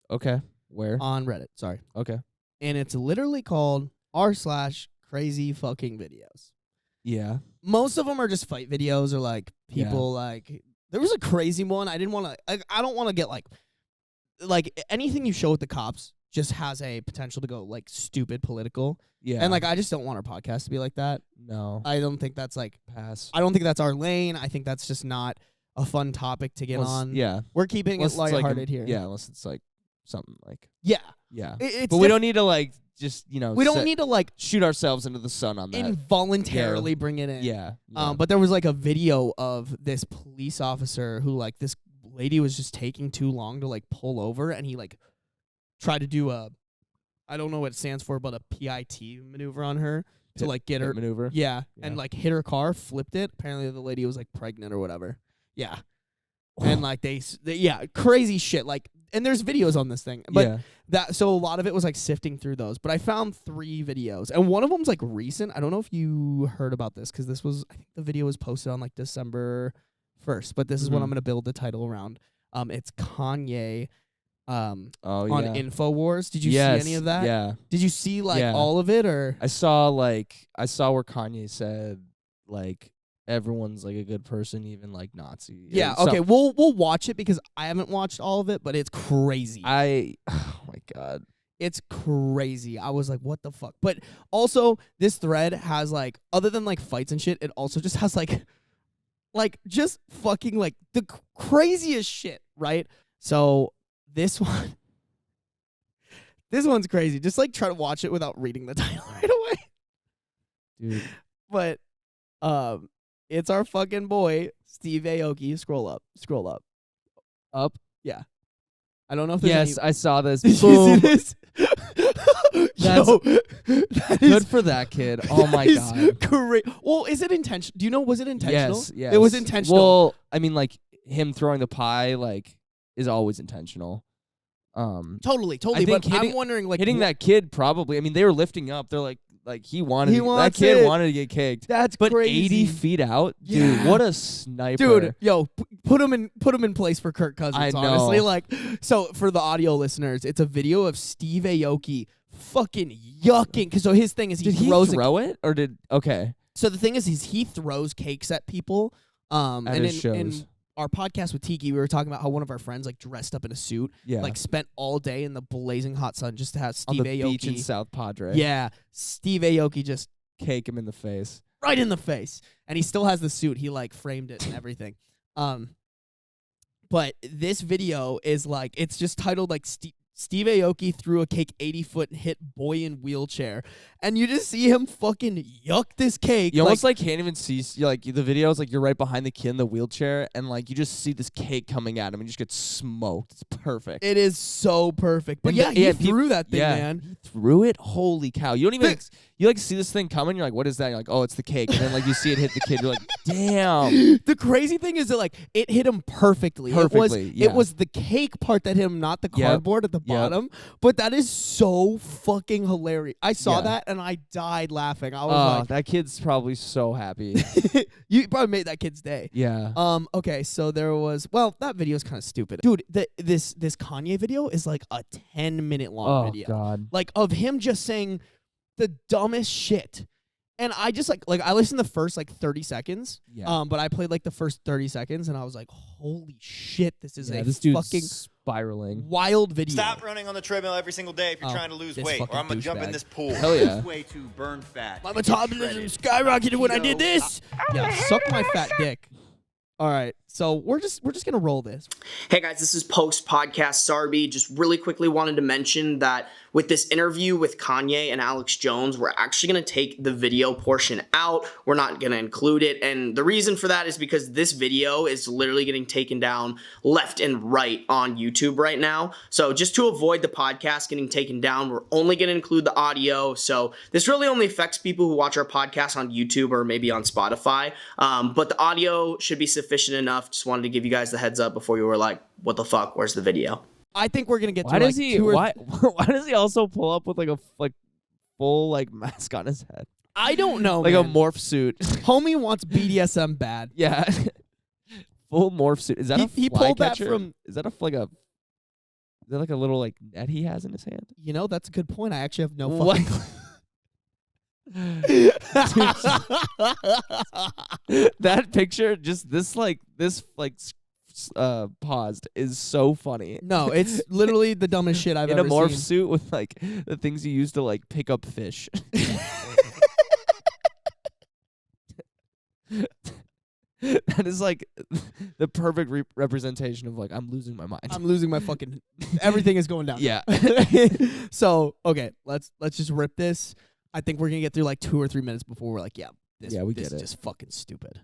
Okay. Where? on Reddit. Sorry, Okay. and it's literally called r/crazy fucking videos. Yeah. Most of them are just fight videos or like people like There was a crazy one. I didn't want to. I don't want to get like anything you show with the cops just has a potential to go like stupid political. Yeah. And like I just don't want our podcast to be like that. No. I don't think that's like Pass. I don't think that's our lane. I think that's just not a fun topic to get on. Yeah. We're keeping Unless it it's like lighthearted here. Yeah, unless it's like something like Yeah. yeah. It's But we don't need to like just, you know, we don't need to like shoot ourselves into the sun on that. involuntarily bring it in. Yeah. But there was like a video of this police officer who like this lady was just taking too long to like pull over, and he like tried to do a, I don't know what it stands for, but a PIT maneuver on her to like get her maneuver. Yeah, Yeah. and like hit her car, flipped it. Apparently the lady was like pregnant or whatever. Yeah. And like they yeah, crazy shit. Like, and there's videos on this thing, but so a lot of it was like sifting through those. But I found 3 videos, and one of them's like recent. I don't know if you heard about this because this was, I think the video was posted on like December 1st. But this is what I'm gonna build the title around. It's Kanye. On Infowars. Did you see any of that? Yeah. Did you see like all of it, or I saw where Kanye said like everyone's like a good person, even like Nazi. Yeah, And okay. We'll watch it because I haven't watched all of it, but it's crazy. Oh my God. It's crazy. I was like, what the fuck? But also this thread has like, other than like fights and shit, it also just has like just fucking like the craziest shit, right? So this one's crazy. Just like try to watch it without reading the title right away. Dude. But it's our fucking boy, Steve Aoki. Scroll up. Up? Yeah. I don't know if there's I saw this. Did you see this? Yo, Good for that kid. Oh my God. Great. Well, is it intentional? Do you know, was it intentional? Yes. It was intentional. Well, I mean, like him throwing the pie, like, is always intentional. Totally. I think But I'm wondering, like, hitting that kid probably. I mean, they were lifting up. They're like he wanted. That kid it. wanted to get kicked. That's but crazy. 80 feet out, dude. What a sniper, dude. Yo, put him in place for Kirk Cousins. I know. Honestly, like, so for the audio listeners, it's a video of Steve Aoki fucking yucking. Cause so his thing is did he throw it or did okay? So the thing is he throws cakes at people. At and his shows. in our podcast with Tiki, we were talking about how one of our friends like dressed up in a suit, like spent all day in the blazing hot sun just to have Steve on the Aoki beach in South Padre. Yeah, Steve Aoki just cake him in the face, right in the face, and he still has the suit. He like framed it and everything. But this video is like, it's just titled like Steve Aoki threw a cake 80 foot and hit boy in wheelchair. And you just see him fucking yuck this cake. You almost like can't even see, like the video is like you're right behind the kid in the wheelchair and like you just see this cake coming at him and you just get smoked. It's perfect. It is so perfect. But And he threw that thing, man. He threw it? Holy cow. You don't even, you like see this thing coming, you're like, what is that? You're like, oh, it's the cake. And then like you see it hit the kid, you're like, damn. The crazy thing is that like it hit him perfectly. It was the cake part that hit him, not the cardboard at the bottom. But that is so fucking hilarious. I saw that and I died laughing. I was like, that kid's probably so happy. You probably made that kid's day. Yeah. Okay, so there was, well, that video is kind of stupid. Dude, this Kanye video is like a 10-minute long video. Oh God. Like of him just saying the dumbest shit. And I just like I listened to the first like 30 seconds. Yeah. But I played like the first 30 seconds and I was like, holy shit, this is a this dude's fucking spiraling. wild video. Stop running on the treadmill every single day if you're trying to lose this weight, or fucking I'm gonna jump in douchebag. this pool. Hell yeah. Way to burn fat. My metabolism skyrocketed when I did this. Yeah, suck my fat dick. All right, so we're just gonna roll this. Hey guys, this is post podcast Sarby. Just really quickly wanted to mention that with this interview with Kanye and Alex Jones, we're actually going to take the video portion out. We're not going to include it. And the reason for that is because this video is literally getting taken down left and right on YouTube right now. So just to avoid the podcast getting taken down, we're only going to include the audio. So this really only affects people who watch our podcast on YouTube or maybe on Spotify. But the audio should be sufficient enough. Just wanted to give you guys the heads up before you were like, what the fuck, where's the video? I think we're gonna get. Why to does like he? Why does he also pull up with like a full like mask on his head? I don't know. Like man. a morph suit. Homie wants BDSM bad. Yeah. Full morph suit. Is that he pulled that from? Is that like a little like net he has in his hand? You know, that's a good point. I actually have no What? fucking. That picture, just this paused is so funny. No, it's literally the dumbest shit I've In ever a morph seen. suit with like the things you use to like pick up fish. That is like the perfect representation of like I'm losing my mind. I'm losing my fucking. Everything is going down. Yeah. So okay, let's just rip this. I think we're gonna get through like 2 or 3 minutes before we're like, yeah, this, Yeah, we this get is it. just fucking stupid.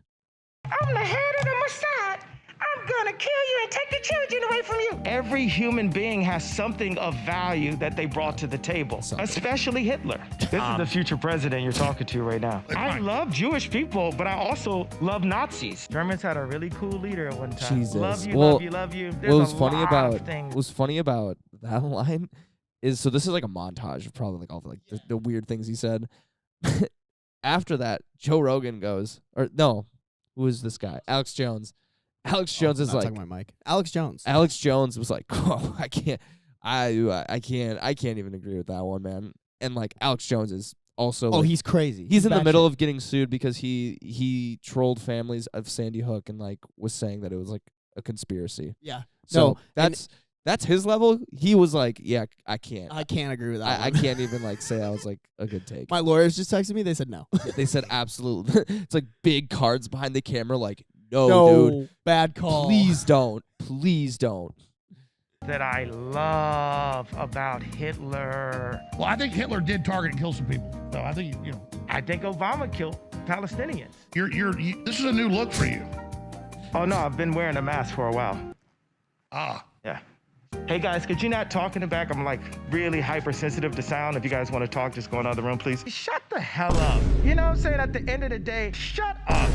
I'm the head of the Mossad. I'm gonna kill you and take the children away from you. Every human being has something of value that they brought to the table, especially Hitler. This is the future president you're talking to right now. I love Jewish people, but I also love Nazis. Germans had a really cool leader at one time. Jesus. Love you, Well, love you, love you. There's What was a funny lot about of things. that line is so this is like a montage of probably like all the like the weird things he said. After that, Joe Rogan goes, or no, who is this guy? Alex Jones. Alex Jones is Not like talking about Mike. Alex Jones. Alex Jones was like, oh, I can't even agree with that one, man. And like Alex Jones is also Oh, like, he's crazy. he's in the middle batshit. of getting sued because he trolled families of Sandy Hook and like was saying that it was like a conspiracy. Yeah. So No, and that's his level. He was like, yeah, I can't. I can't agree with that. I one. can't even like say I was like a good take. My lawyers just texted me. They said no. They said absolutely. It's like big cards behind the camera. Like no, dude, bad call. please don't. that I love about Hitler. Well, I think Hitler did target and kill some people. So I think you know I think Obama killed Palestinians. this is a new look for you. Oh no, I've been wearing a mask for a while. Ah, Yeah. Hey guys, could you not talk in the back? I'm like really hypersensitive to sound. If you guys want to talk, just go in the other room, please. Shut the hell up. You know what I'm saying? At the end of the day, shut up.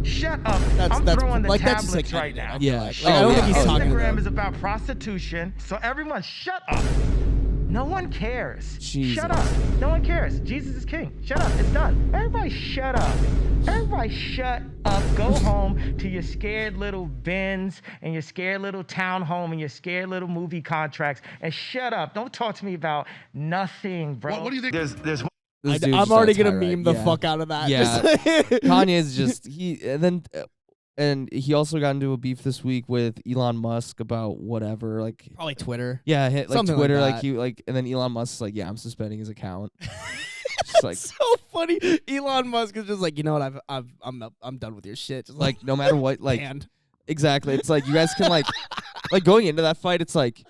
Shut up. I'm throwing the like that's just, tablets like, right now. Yeah. Like, I don't think he's talking to Instagram them. is about prostitution, so everyone shut up. No one cares. Jesus. Shut up. No one cares. Jesus is king. Shut up. It's done. Everybody shut up. Everybody shut up. Go home to your scared little Benz and your scared little townhome and your scared little movie contracts and shut up. Don't talk to me about nothing, bro. what do you think? There's This I'm dude's just already on gonna tirade. meme the Yeah. fuck out of that. Yeah. Just- Kanye's just and he also got into a beef this week with Elon Musk about whatever, like Probably Twitter. yeah, like Something like Twitter, like that. he like, and then Elon Musk's like, yeah, I'm suspending his account. Just like So funny. Elon Musk is just like, you know what? I'm done with your shit. Just like no matter what, like banned. exactly. It's like you guys can like going into that fight. It's like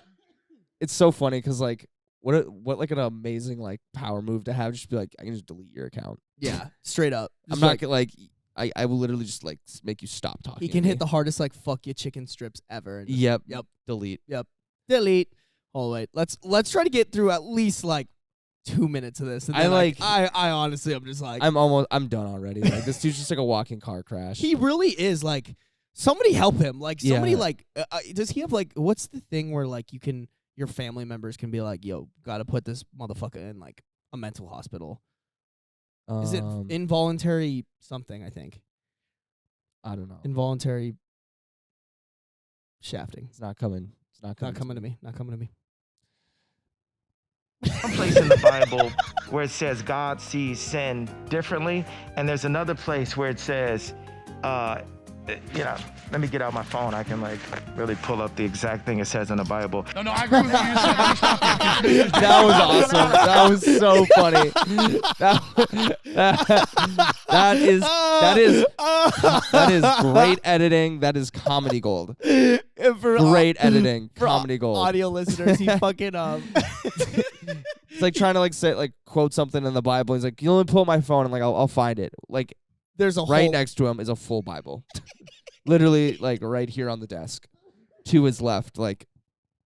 it's so funny because like what like an amazing like power move to have. Just be like, I can just delete your account. Yeah, straight up. I'm Just not like, gonna like. I will literally just like make you stop talking. he to can me. hit the hardest like fuck you chicken strips ever. And just, Yep. Yep. Delete. Delete. Oh wait. Let's try to get through at least like 2 minutes of this. And I then, like- I honestly I'm just like I'm done already. Like this dude's just like a walking car crash. he really is like somebody help him. Like somebody Yeah. like does he have like what's the thing where like you can your family members can be like, yo, gotta put this motherfucker in like a mental hospital. Is it involuntary something, I think. I don't know. Involuntary shafting. It's not coming. It's not coming. Not coming to me. Not coming to me. One place in the Bible where it says God sees sin differently, and there's another place where it says, let me get out my phone. I can like really pull up the exact thing it says in the Bible. No, I agree with what you said. Let me stop you. That was awesome. That was so funny. That is great editing. That is comedy gold. For Great editing. for Comedy gold. audio listeners, he fucking It's like trying to like say like quote something in the Bible. He's like, you only pull up my phone. I'm like, I'll find it. Like there's a right whole next to him is a full Bible. Literally like right here on the desk. To his left, like,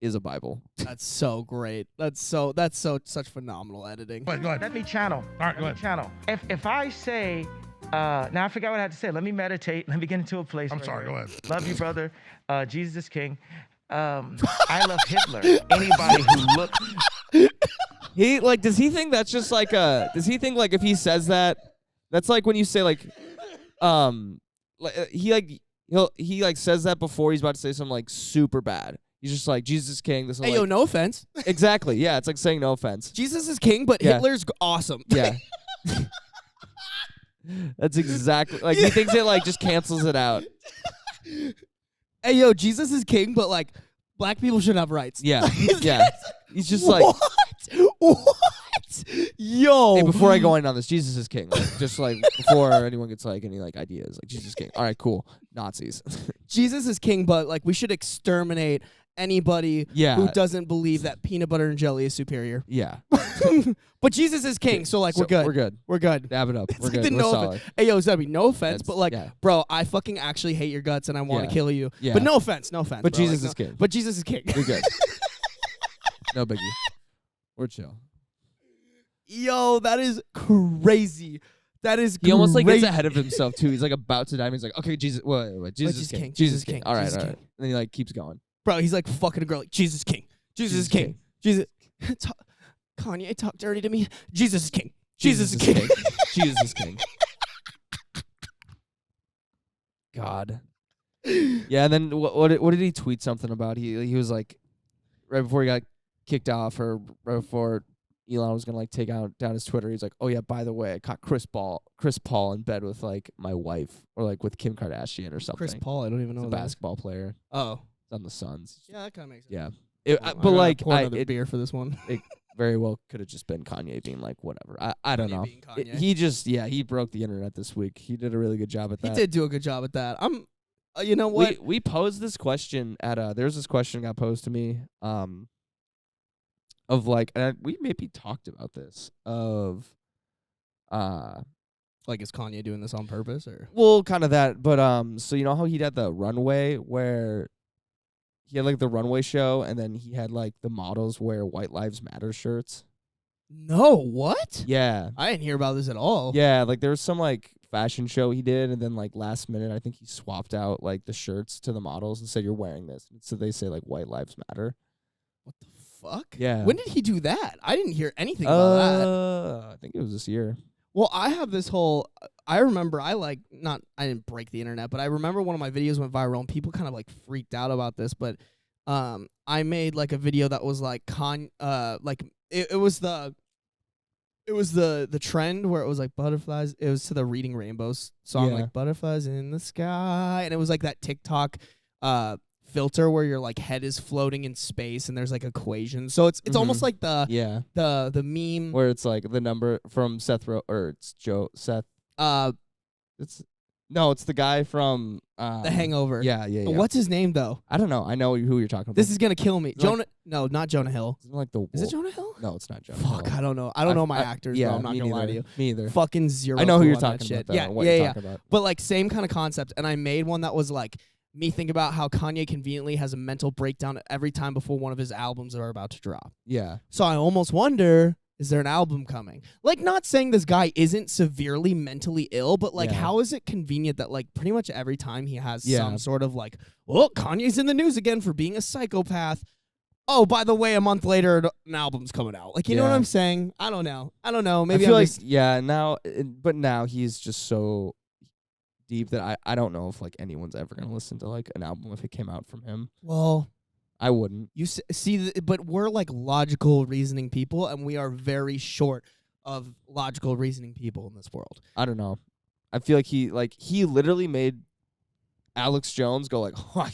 is a Bible. That's so great. That's such phenomenal editing. Go ahead. Let me channel. All right, go Let me ahead. channel. If I say, now I forgot what I had to say. Let me meditate. Let me get into a place. I'm right sorry. here. Go ahead. Love you, brother. Jesus is king. I love Hitler. Anybody who looks. He like does he think that's just like does he think like if he says that that's like when you say like he says that before he's about to say something like super bad. He's just like Jesus is king. This is Hey, like, yo, no offense. exactly. Yeah, it's like saying no offense. Jesus is king, but Yeah. Hitler's awesome. Yeah. That's exactly like he thinks it like just cancels it out. Hey, yo, Jesus is king, but like black people should have rights. Yeah, yeah. He's just like, What? Yo. hey, before I go in on this, Jesus is king. Like, just like before anyone gets like any like ideas, like Jesus is king. All right, cool. Nazis. Jesus is king, but like we should exterminate anybody Yeah. who doesn't believe that peanut butter and jelly is superior. Yeah. But Jesus is king, so like we're good. We're good. We're good. Dab it up. It's We're like good. the We're no solid. offense. Hey, yo, Zebby, no offense, That's- but like, yeah. bro, I fucking actually hate your guts and I want to Yeah. kill you. Yeah. But no offense, But bro. Jesus Like, is king. But Jesus is king. We're good. No biggie. We're chill. Yo, that is crazy. That is He almost like gets crazy. ahead of himself too. He's like about to die. And he's like, okay, Jesus, wait, Jesus is king. Jesus is king. All right, Jesus all is right. king. And then he like keeps going. Bro, he's like fucking a girl like Jesus is king. Jesus is king. Jesus. Kanye talk dirty to me. Jesus is king. Jesus is king. Jesus is king. God. Yeah, and then what did he tweet something about? He was like, right before he got kicked off, or right before Elon was gonna like take down his Twitter, he's like, oh yeah, by the way, I caught Chris Paul in bed with like my wife, or like with Kim Kardashian or something. Chris Paul, I don't even know He's a that is. basketball player. Oh. He's on the Suns. Yeah, that kind of makes sense. Yeah. I But gotta like, pour another it beer for this one. very well could have just been Kanye being like, whatever. I don't Kanye know. being Kanye. He just, he broke the internet this week. He did a really good job at He that. did do a good job at that. I'm, you know what? We posed this question at there's this question got posed to me of like, and we maybe talked about this of Like, is Kanye doing this on purpose or? well, kind of that, but so you know how he had the runway where he had like the runway show, and then he had like the models wear White Lives Matter shirts. No, what? Yeah. I didn't hear about this at all. Yeah, like there was some like fashion show he did, and then like last minute I think he swapped out like the shirts to the models and said, you're wearing this. So they say like White Lives Matter. What the fuck? Yeah. When did he do that? I didn't hear anything about that. I think it was this year. Well, I have this whole. I remember I didn't break the internet, but I remember one of my videos went viral and people kind of like freaked out about this. But I made like a video that was like it was the trend where it was like butterflies. It was to the Reading Rainbows song, Yeah. like butterflies in the sky, and it was like that TikTok filter where your like head is floating in space and there's like equations. So it's almost like the Yeah. the meme. Where it's like the number from Seth or it's Seth. It's the guy from The Hangover. Yeah. What's his name though? I don't know. I know who you're talking about. This is gonna kill me. Is it like- Jonah? No, not Jonah Hill. Isn't it like the Is it wolf? Jonah Hill? No, it's not Jonah. Fuck, Hill. I don't know. I don't know my actors. Yeah, bro. I'm not me gonna lie to neither. you. Me either. Fucking zero. I know who clue you're on that talking shit. about. Though, Yeah, what yeah, you're yeah. talking about. But like same kind of concept, and I made one that was like me thinking about how Kanye conveniently has a mental breakdown every time before one of his albums are about to drop. Yeah. So I almost wonder, is there an album coming? Like, not saying this guy isn't severely mentally ill, but like, Yeah. how is it convenient that like pretty much every time he has Yeah. some sort of like, oh, Kanye's in the news again for being a psychopath. Oh, by the way, a month later, an album's coming out. Like, you know what Yeah. I'm saying? I don't know. Maybe I feel I'm like just but now he's just so deep that I don't know if like anyone's ever gonna listen to like an album if it came out from him. well. I wouldn't. You see, but we're like logical reasoning people, and we are very short of logical reasoning people in this world. I don't know. I feel like he literally made Alex Jones go like, oh,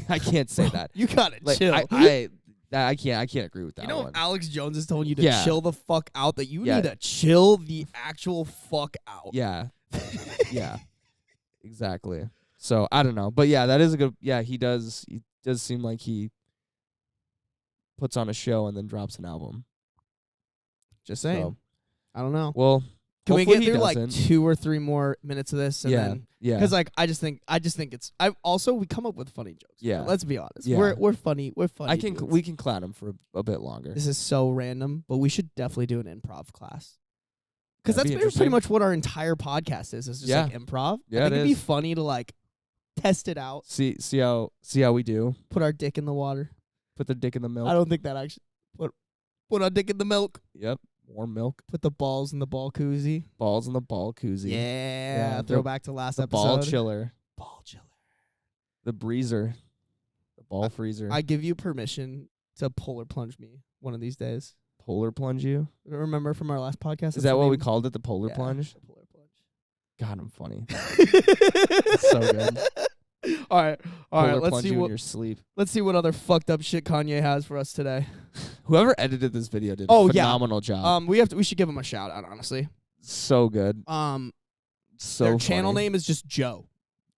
I can't say that. You gotta Like chill. I can't agree with that You know, one. if Alex Jones is telling you to Yeah. chill the fuck out, that you Yeah. need to chill the actual fuck out. Yeah. Yeah. Exactly. So I don't know. But yeah, that is a good he does seem like he puts on a show and then drops an album. Just saying. So, I don't know. well, Can we hopefully get he through like doesn't. 2 or 3 more minutes of this? And Yeah. then, Yeah. because like I just think it's. We come up with funny jokes. Yeah. Let's be honest. Yeah. We're funny. We're funny. dudes. We can clown him for a bit longer. This is so random, but we should definitely do an improv class. Because that's That'd be pretty interesting. much what our entire podcast is. It's just Yeah. like improv. Yeah, I think it it'd be is. funny to like test it out, See how we do. put our dick in the water. Put the dick in the milk. I don't think that actually put our dick in the milk. Yep. Warm milk. Put the balls in the ball koozie. Balls in the ball koozie. Yeah. the- Throwback to last The episode. ball chiller. Ball chiller. The breezer. The ball freezer. I give you permission to polar plunge me one of these days. Polar plunge you? Remember from our last podcast? Is That's that the what we name? called it? The polar Yeah, plunge? the polar plunge. God, I'm funny. That's so good. All right. Polar Let's plunge see you in what your sleep. let's see what other fucked up shit Kanye has for us today. Whoever edited this video did Oh, a yeah. phenomenal job. We should give him a shout out, honestly. So good. So Their channel funny. name is just Joe.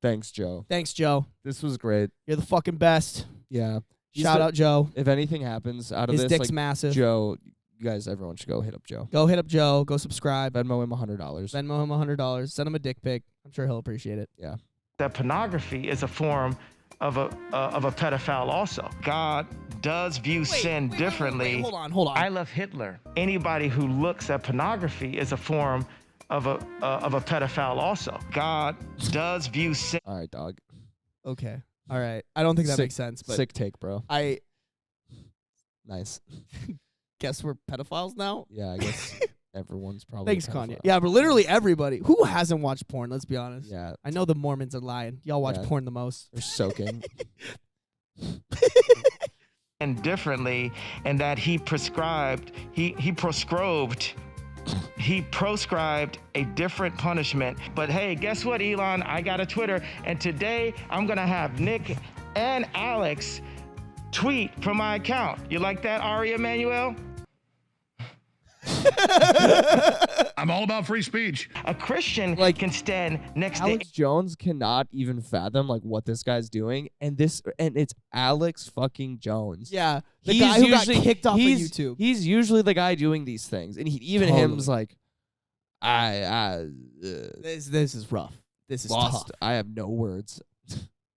Thanks, Joe. Thanks, Joe. This was great. You're the fucking best. Yeah. Shout out Joe. If anything happens out of His this, dick's like, massive. Joe, you guys, everyone should go hit up Joe. Go hit up Joe. Go subscribe. Venmo him $100. Venmo him $100. Send him a dick pic. I'm sure he'll appreciate it. Yeah. That pornography is a form of a pedophile also. God does view sin differently. Wait, hold on. I love Hitler. Anybody who looks at pornography is a form of a pedophile also. God does view sin. All right, dog. Okay. All right. I don't think that makes sense, but Sick take, bro. I Nice. guess we're pedophiles now. Yeah, I guess everyone's probably. Thanks, a Kanye. pedophile. Yeah, but literally everybody. Who hasn't watched porn? Let's be honest. Yeah, I know the Mormons are lying. Y'all watch Yeah. porn the most. they're soaking. And differently, and that he proscribed a different punishment. But hey, guess what, Elon? I got a Twitter, and today I'm gonna have Nick and Alex tweet from my account. You like that, Ari Emanuel? I'm all about free speech. A Christian can stand next Alex Jones cannot even fathom like what this guy's doing, and it's Alex fucking Jones. Yeah, the He's guy who got usually- kicked off of he's- YouTube. He's usually the guy doing these things, and even Totally. him's like, This is rough. This is lost. tough. I have no words.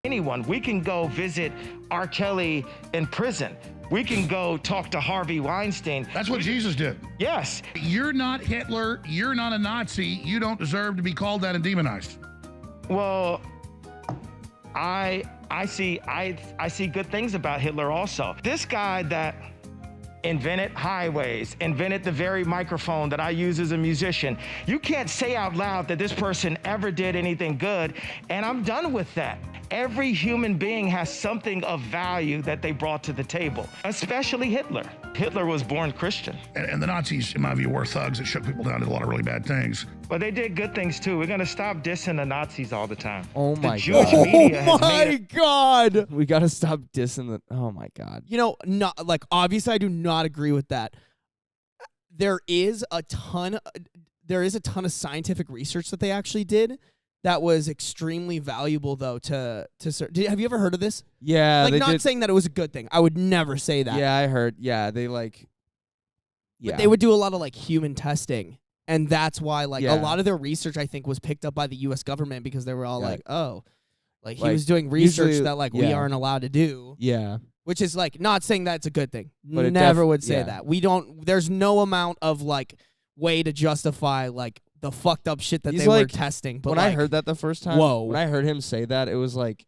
anyone. We can go visit R. Kelly in prison. We can go talk to Harvey Weinstein. That's what Jesus did. Yes. You're not Hitler. You're not a Nazi. You don't deserve to be called that and demonized. Well, I see good things about Hitler also. This guy that invented highways, invented the very microphone that I use as a musician. You can't say out loud that this person ever did anything good, and I'm done with that. Every human being has something of value that they brought to the table, especially Hitler. Hitler was born Christian. And the Nazis, in my view, were thugs that shook people down, did a lot of really bad things. But they did good things too. We're gonna stop dissing the Nazis all the time. Oh The my Jewish God. media has Oh my made it. God. We gotta stop dissing the. Oh my God. You know, not like obviously I do not agree with that. There is a ton of scientific research that they actually did that was extremely valuable though to have you ever heard of this? Yeah, Like they not did. saying that it was a good thing. I would never say that. Yeah, I heard. Yeah, they like. But Yeah, they would do a lot of like human testing. And that's why like Yeah. a lot of their research I think was picked up by the US government because they were all Yeah. like, "Oh, like he Like, was doing research usually- that like we yeah. aren't allowed to do." Yeah, Which is like not saying that's a good thing. But it Never would say yeah. that. We don't there's no amount of like way to justify like the fucked up shit that He's they were like- testing. But when like, I heard that the first time, whoa. when I heard him say that, it was like,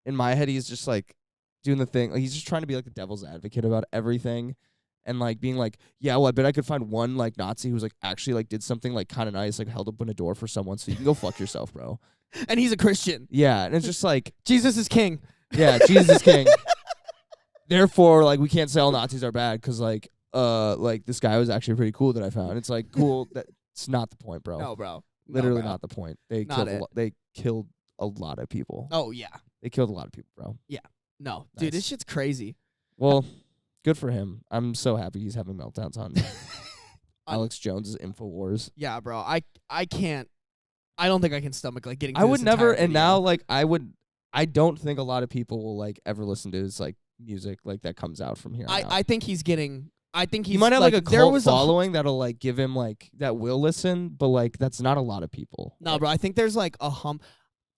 in my head, he's just like doing the thing. Like he's just trying to be like the devil's advocate about everything, and like being like, yeah, well, I bet I could find one like Nazi who's like actually like did something like kind of nice, like held open a door for someone, so you can go fuck yourself, bro. and he's a Christian. Yeah, and it's just like, Jesus is king. yeah, Jesus is king. Therefore, like we can't say all Nazis are bad because like this guy was actually pretty cool that I found. It's like cool. That's not the point, bro. No, bro. Literally bro. not the point. They Not killed it. they killed a lot of people. Oh yeah. They killed a lot of people, bro. No. Dude, this Nice. shit's crazy. Well, good for him. I'm so happy he's having meltdowns on Alex Jones's InfoWars. Yeah, bro. I can't I don't think I can stomach like getting I through would this never, entire and video. now like I don't think a lot of people will like ever listen to his like music like that comes out from here. on out. I think he's getting I think he's he might have like a there cult was following that'll like give him like that will listen, but like that's not a lot of people. No, bro. I think there's like a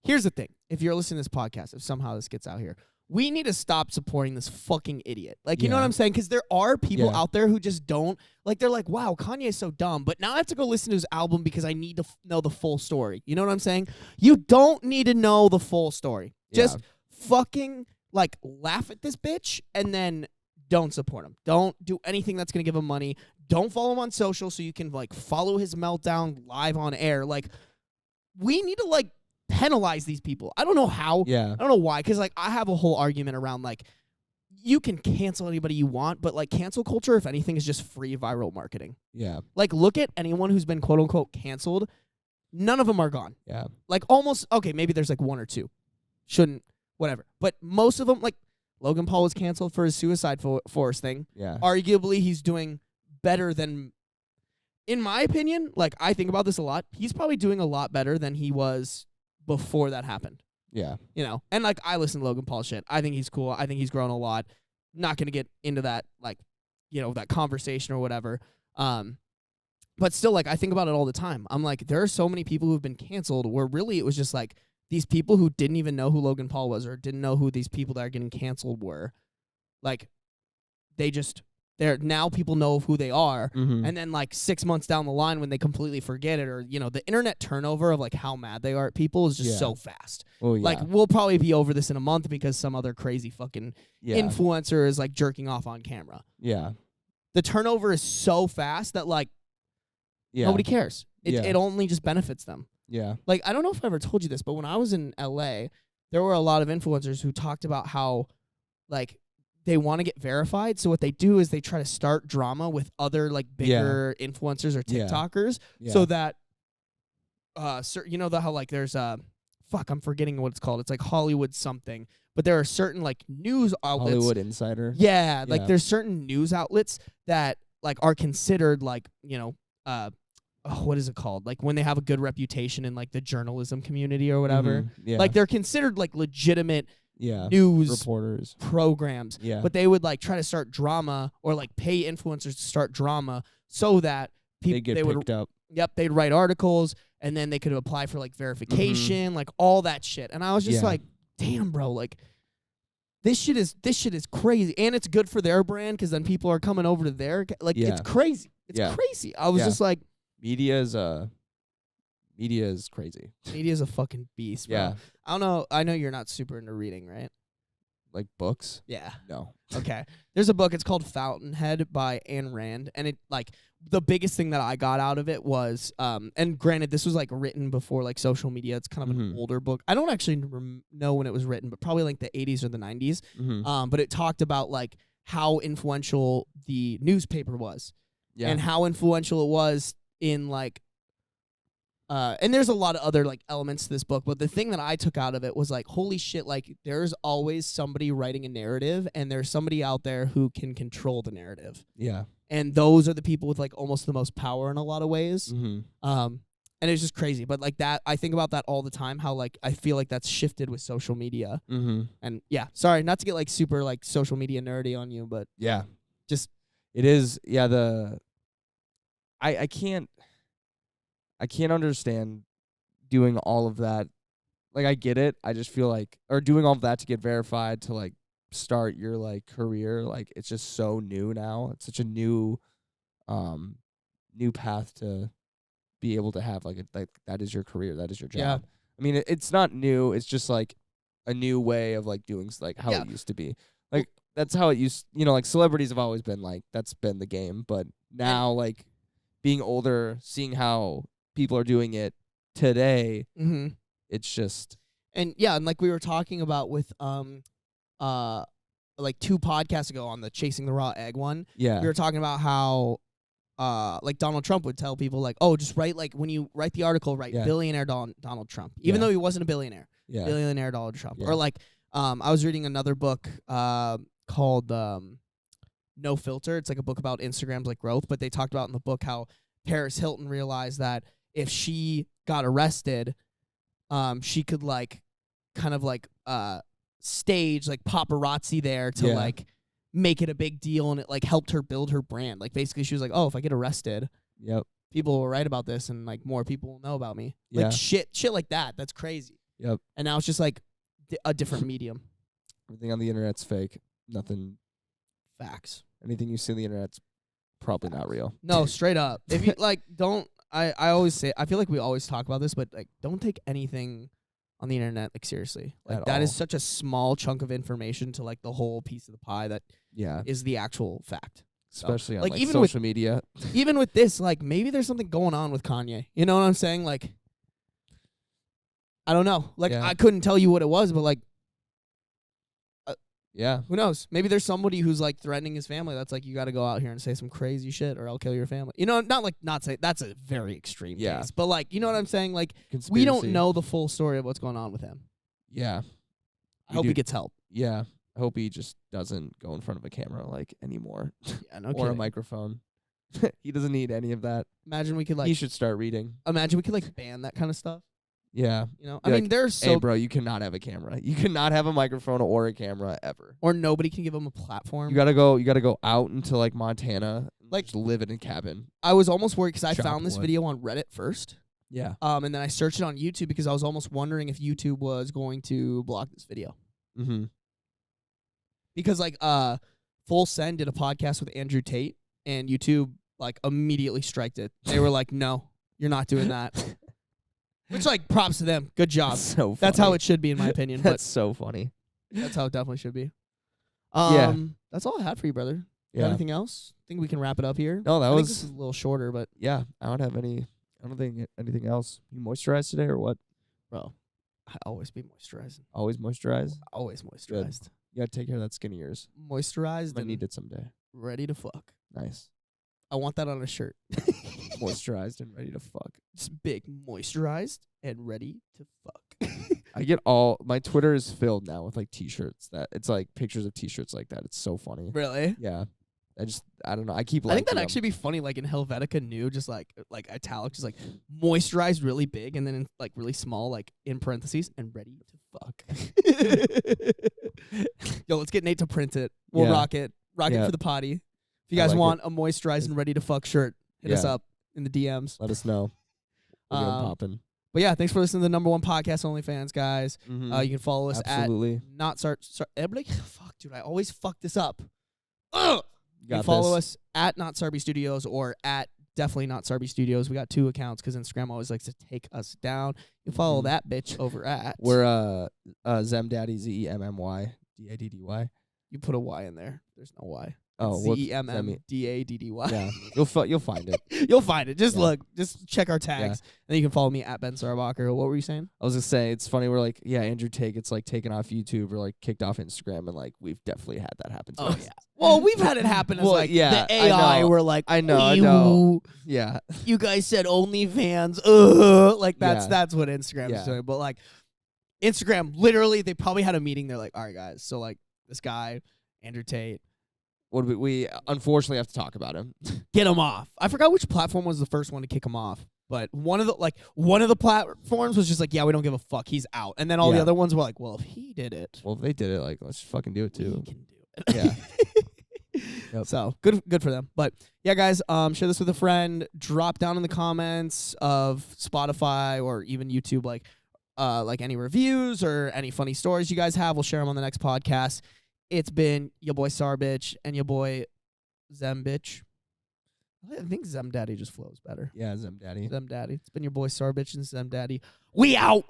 Here's the thing. If you're listening to this podcast, if somehow this gets out here, we need to stop supporting this fucking idiot. Like, you know Yeah. what I'm saying? Because there are people Yeah. out there who just don't. Like, they're like, wow, Kanye's so dumb. But now I have to go listen to his album because I need to know the full story. You know what I'm saying? You don't need to know the full story. Just fucking, like, laugh at this bitch and then don't support him. Don't do anything that's going to give him money. Don't follow him on social so you can, like, follow his meltdown live on air. Like, we need to, like, penalize these people. I don't know how. Yeah. I don't know why. Because, like, I have a whole argument around, like, you can cancel anybody you want, but, like, cancel culture, if anything, is just free viral marketing. Yeah. Like, look at anyone who's been quote-unquote canceled. None of them are gone. Yeah. Like, almost, okay, maybe there's, like, one or two. whatever. But most of them, like Logan Paul was canceled for his suicide force thing. Yeah. Arguably, he's doing better than, in my opinion, like I think about this a lot. He's probably doing a lot better than he was before that happened. Yeah. You know, and like I listen to Logan Paul shit. I think he's cool. I think he's grown a lot. Not gonna get into that, like, you know, that conversation or whatever. But still, like, I think about it all the time. I'm like, there are so many people who've been canceled where really it was just like these people who didn't even know who Logan Paul was or didn't know who these people that are getting canceled were. Like, they're now people know who they are. Mm-hmm. And then like 6 months down the line when they completely forget it, or, you know, the internet turnover of like how mad they are at people is just so fast. Oh, yeah. Like, we'll probably be over this in a month because some other crazy fucking influencer is like jerking off on camera. Yeah. The turnover is so fast that like nobody cares. It only just benefits them. Yeah. Like, I don't know if I ever told you this, but when I was in LA, there were a lot of influencers who talked about how like they want to get verified. So what they do is they try to start drama with other like bigger influencers or TikTokers so that you know how like there's I'm forgetting what it's called. It's like Hollywood something. But there are certain like news outlets. Hollywood Insider. Yeah, like there's certain news outlets that like are considered like, you know, what is it called? Like when they have a good reputation in like the journalism community or whatever. Mm-hmm. Yeah. Like they're considered like legitimate news reporters programs. Yeah. But they would like try to start drama or like pay influencers to start drama so that people they would picked up. Yep, they'd write articles and then they could apply for like verification, like all that shit. And I was just like, damn, bro, like this shit is crazy, and it's good for their brand because then people are coming over to their it's crazy. It's crazy. I was just like, media is crazy. Media is a fucking beast, bro. Yeah. I don't know. I know you're not super into reading, right? Like books? Yeah. No. Okay. There's a book. It's called Fountainhead by Ayn Rand, and it like the biggest thing that I got out of it was and granted this was like written before like social media. It's kind of an older book. I don't actually know when it was written, but probably like the 80s or the 90s. But it talked about like how influential the newspaper was. Yeah. And how influential it was in like and there's a lot of other like elements to this book, but the thing that I took out of it was like, holy shit, like there's always somebody writing a narrative and there's somebody out there who can control the narrative. Yeah. And those are the people with like almost the most power in a lot of ways. And it's just crazy. But like that, I think about that all the time, how like I feel like that's shifted with social media. And yeah, sorry, not to get like super like social media nerdy on you, but yeah, just it is. Yeah. I can't understand doing all of that. Like, I get it. I just feel like, or doing all of that to get verified to like start your like career. Like, it's just so new now. It's such a new path to be able to have like that is your career. That is your job. Yeah. I mean, it's not new. It's just like a new way of like doing like how it used to be. Like that's how it used. You know, like celebrities have always been like that's been the game. But now like being older, seeing how people are doing it today, it's just and like we were talking about with like 2 podcasts ago on the Chasing the Raw Egg one. Yeah, we were talking about how like Donald Trump would tell people like, oh, just write like when you write the article, write billionaire Donald Trump, even though he wasn't a billionaire. Billionaire Donald Trump. Or like I was reading another book called No Filter. It's like a book about Instagram's like growth, but they talked about in the book how Paris Hilton realized that if she got arrested, she could like kind of like stage like paparazzi there to like make it a big deal, and it like helped her build her brand. Like basically she was like, oh, if I get arrested, people will write about this and like more people will know about me. Like shit like that. That's crazy. Yep. And now it's just like a different medium. Everything on the internet's fake. Nothing. Facts. Anything you see on the internet's probably not real. No, straight up. If you like, don't. I always say, I feel like we always talk about this, but like, don't take anything on the internet like seriously. Like that is such a small chunk of information to like the whole piece of the pie that is the actual fact. Especially so, on like even social media. Even with this, like maybe there's something going on with Kanye. You know what I'm saying? Like, I don't know. Like I couldn't tell you what it was, but like, who knows? Maybe there's somebody who's like threatening his family. That's like, you got to go out here and say some crazy shit, or I'll kill your family. You know, not say that's a very extreme case, but like, you know what I'm saying? Like, we don't know the full story of what's going on with him. Yeah, I hope he gets help. Yeah. I hope he just doesn't go in front of a camera like anymore. Yeah, no Or a kidding. microphone. He doesn't need any of that. Imagine we could He should start reading. ban that kind of stuff. Yeah. You know, Be I like, mean, there's hey, bro, you cannot have a camera. You cannot have a microphone or a camera ever. or nobody can give him a platform. You gotta go out into like Montana, Like- just live in a cabin. I was almost worried because I Chop found this wood. video on Reddit first. Yeah. And then I searched it on YouTube because I was almost wondering if YouTube was going to block this video. Mm-hmm. Because like Full Send did a podcast with Andrew Tate and YouTube like immediately striked it. They were like, "No, you're not doing that." Which like props to them. Good job. So funny. That's how it should be in my opinion, but That's so funny. that's how it definitely should be. Yeah. That's all I had for you, brother. Got Yeah. anything else? Think we can wrap it up here? No, that I think was this is a little shorter, but yeah. I don't think anything else. You moisturized today or what? bro, I always be moisturizing. Always moisturize. Always moisturized. You gotta take care of that skin of yours. Moisturized I and need it someday. ready to fuck. Nice. I want that on a shirt. Moisturized and ready to fuck. Just big, moisturized and ready to fuck. I get all my Twitter is filled now with like t-shirts that it's like pictures of t-shirts like that. It's so funny. Really? Yeah. I don't know. I keep I think liking that'd them. actually be funny, like in Helvetica New, just like italic, just like moisturized really big, and then in, like really small, like in parentheses, and ready to fuck. Yo, let's get Nate to print it. We'll Yeah. rock it Yeah. for the potty. If you I guys like want a moisturized and ready to fuck shirt, hit us Yeah. up in the DMs. Let us know. We'll get 'em Um, popping. But yeah, thanks for listening to the #1 podcast, OnlyFans, guys. Mhm. You can follow us Absolutely. at not Sar. Fuck, dude, I always fuck this up. Ugh. You can Got follow this. us at Not Sarby Studios or at definitely Not Sarby Studios. We got 2 accounts because Instagram always likes to take us down. You can follow Mhm. that bitch over at. We're Zemdaddy, ZEMMY, You put a Y in there. There's no Y. Oh, whoops. ZEMMDADDY. Yeah, you'll find it. You'll find it. Just Yeah. look. Just check our tags. And then you can follow me at Ben Sarbacher. What were you saying? I was gonna say it's funny. We're like, yeah, Andrew Tate gets like taken off YouTube or like kicked off Instagram, and like we've definitely had that happen to Oh, us. yeah. Well, we've had it happen as Well, like yeah, the I AI. know. We're like, I know. Yeah, You guys said OnlyFans. Like Yeah. that's what Instagram is Yeah. doing. But like Instagram, literally, they probably had a meeting. They're like, all right, guys. So like this guy, Andrew Tate, what we unfortunately have to talk about him. get him off. I forgot which platform was the first one to kick him off. But one of the platforms was just like, yeah, we don't give a fuck. He's out. And then all the Yeah. other ones were like, well, if he did it, Well, if they did it, like let's fucking do it we too. can do it. Yeah. Yep. So good for them. But yeah, guys, share this with a friend. Drop down in the comments of Spotify or even YouTube, like any reviews or any funny stories you guys have. We'll share them on the next podcast. It's been your boy Sarbitch and your boy Zembitch. I think Zemdaddy just flows better. Yeah, Zemdaddy. Zemdaddy. It's been your boy Sarbitch and Zemdaddy. We out.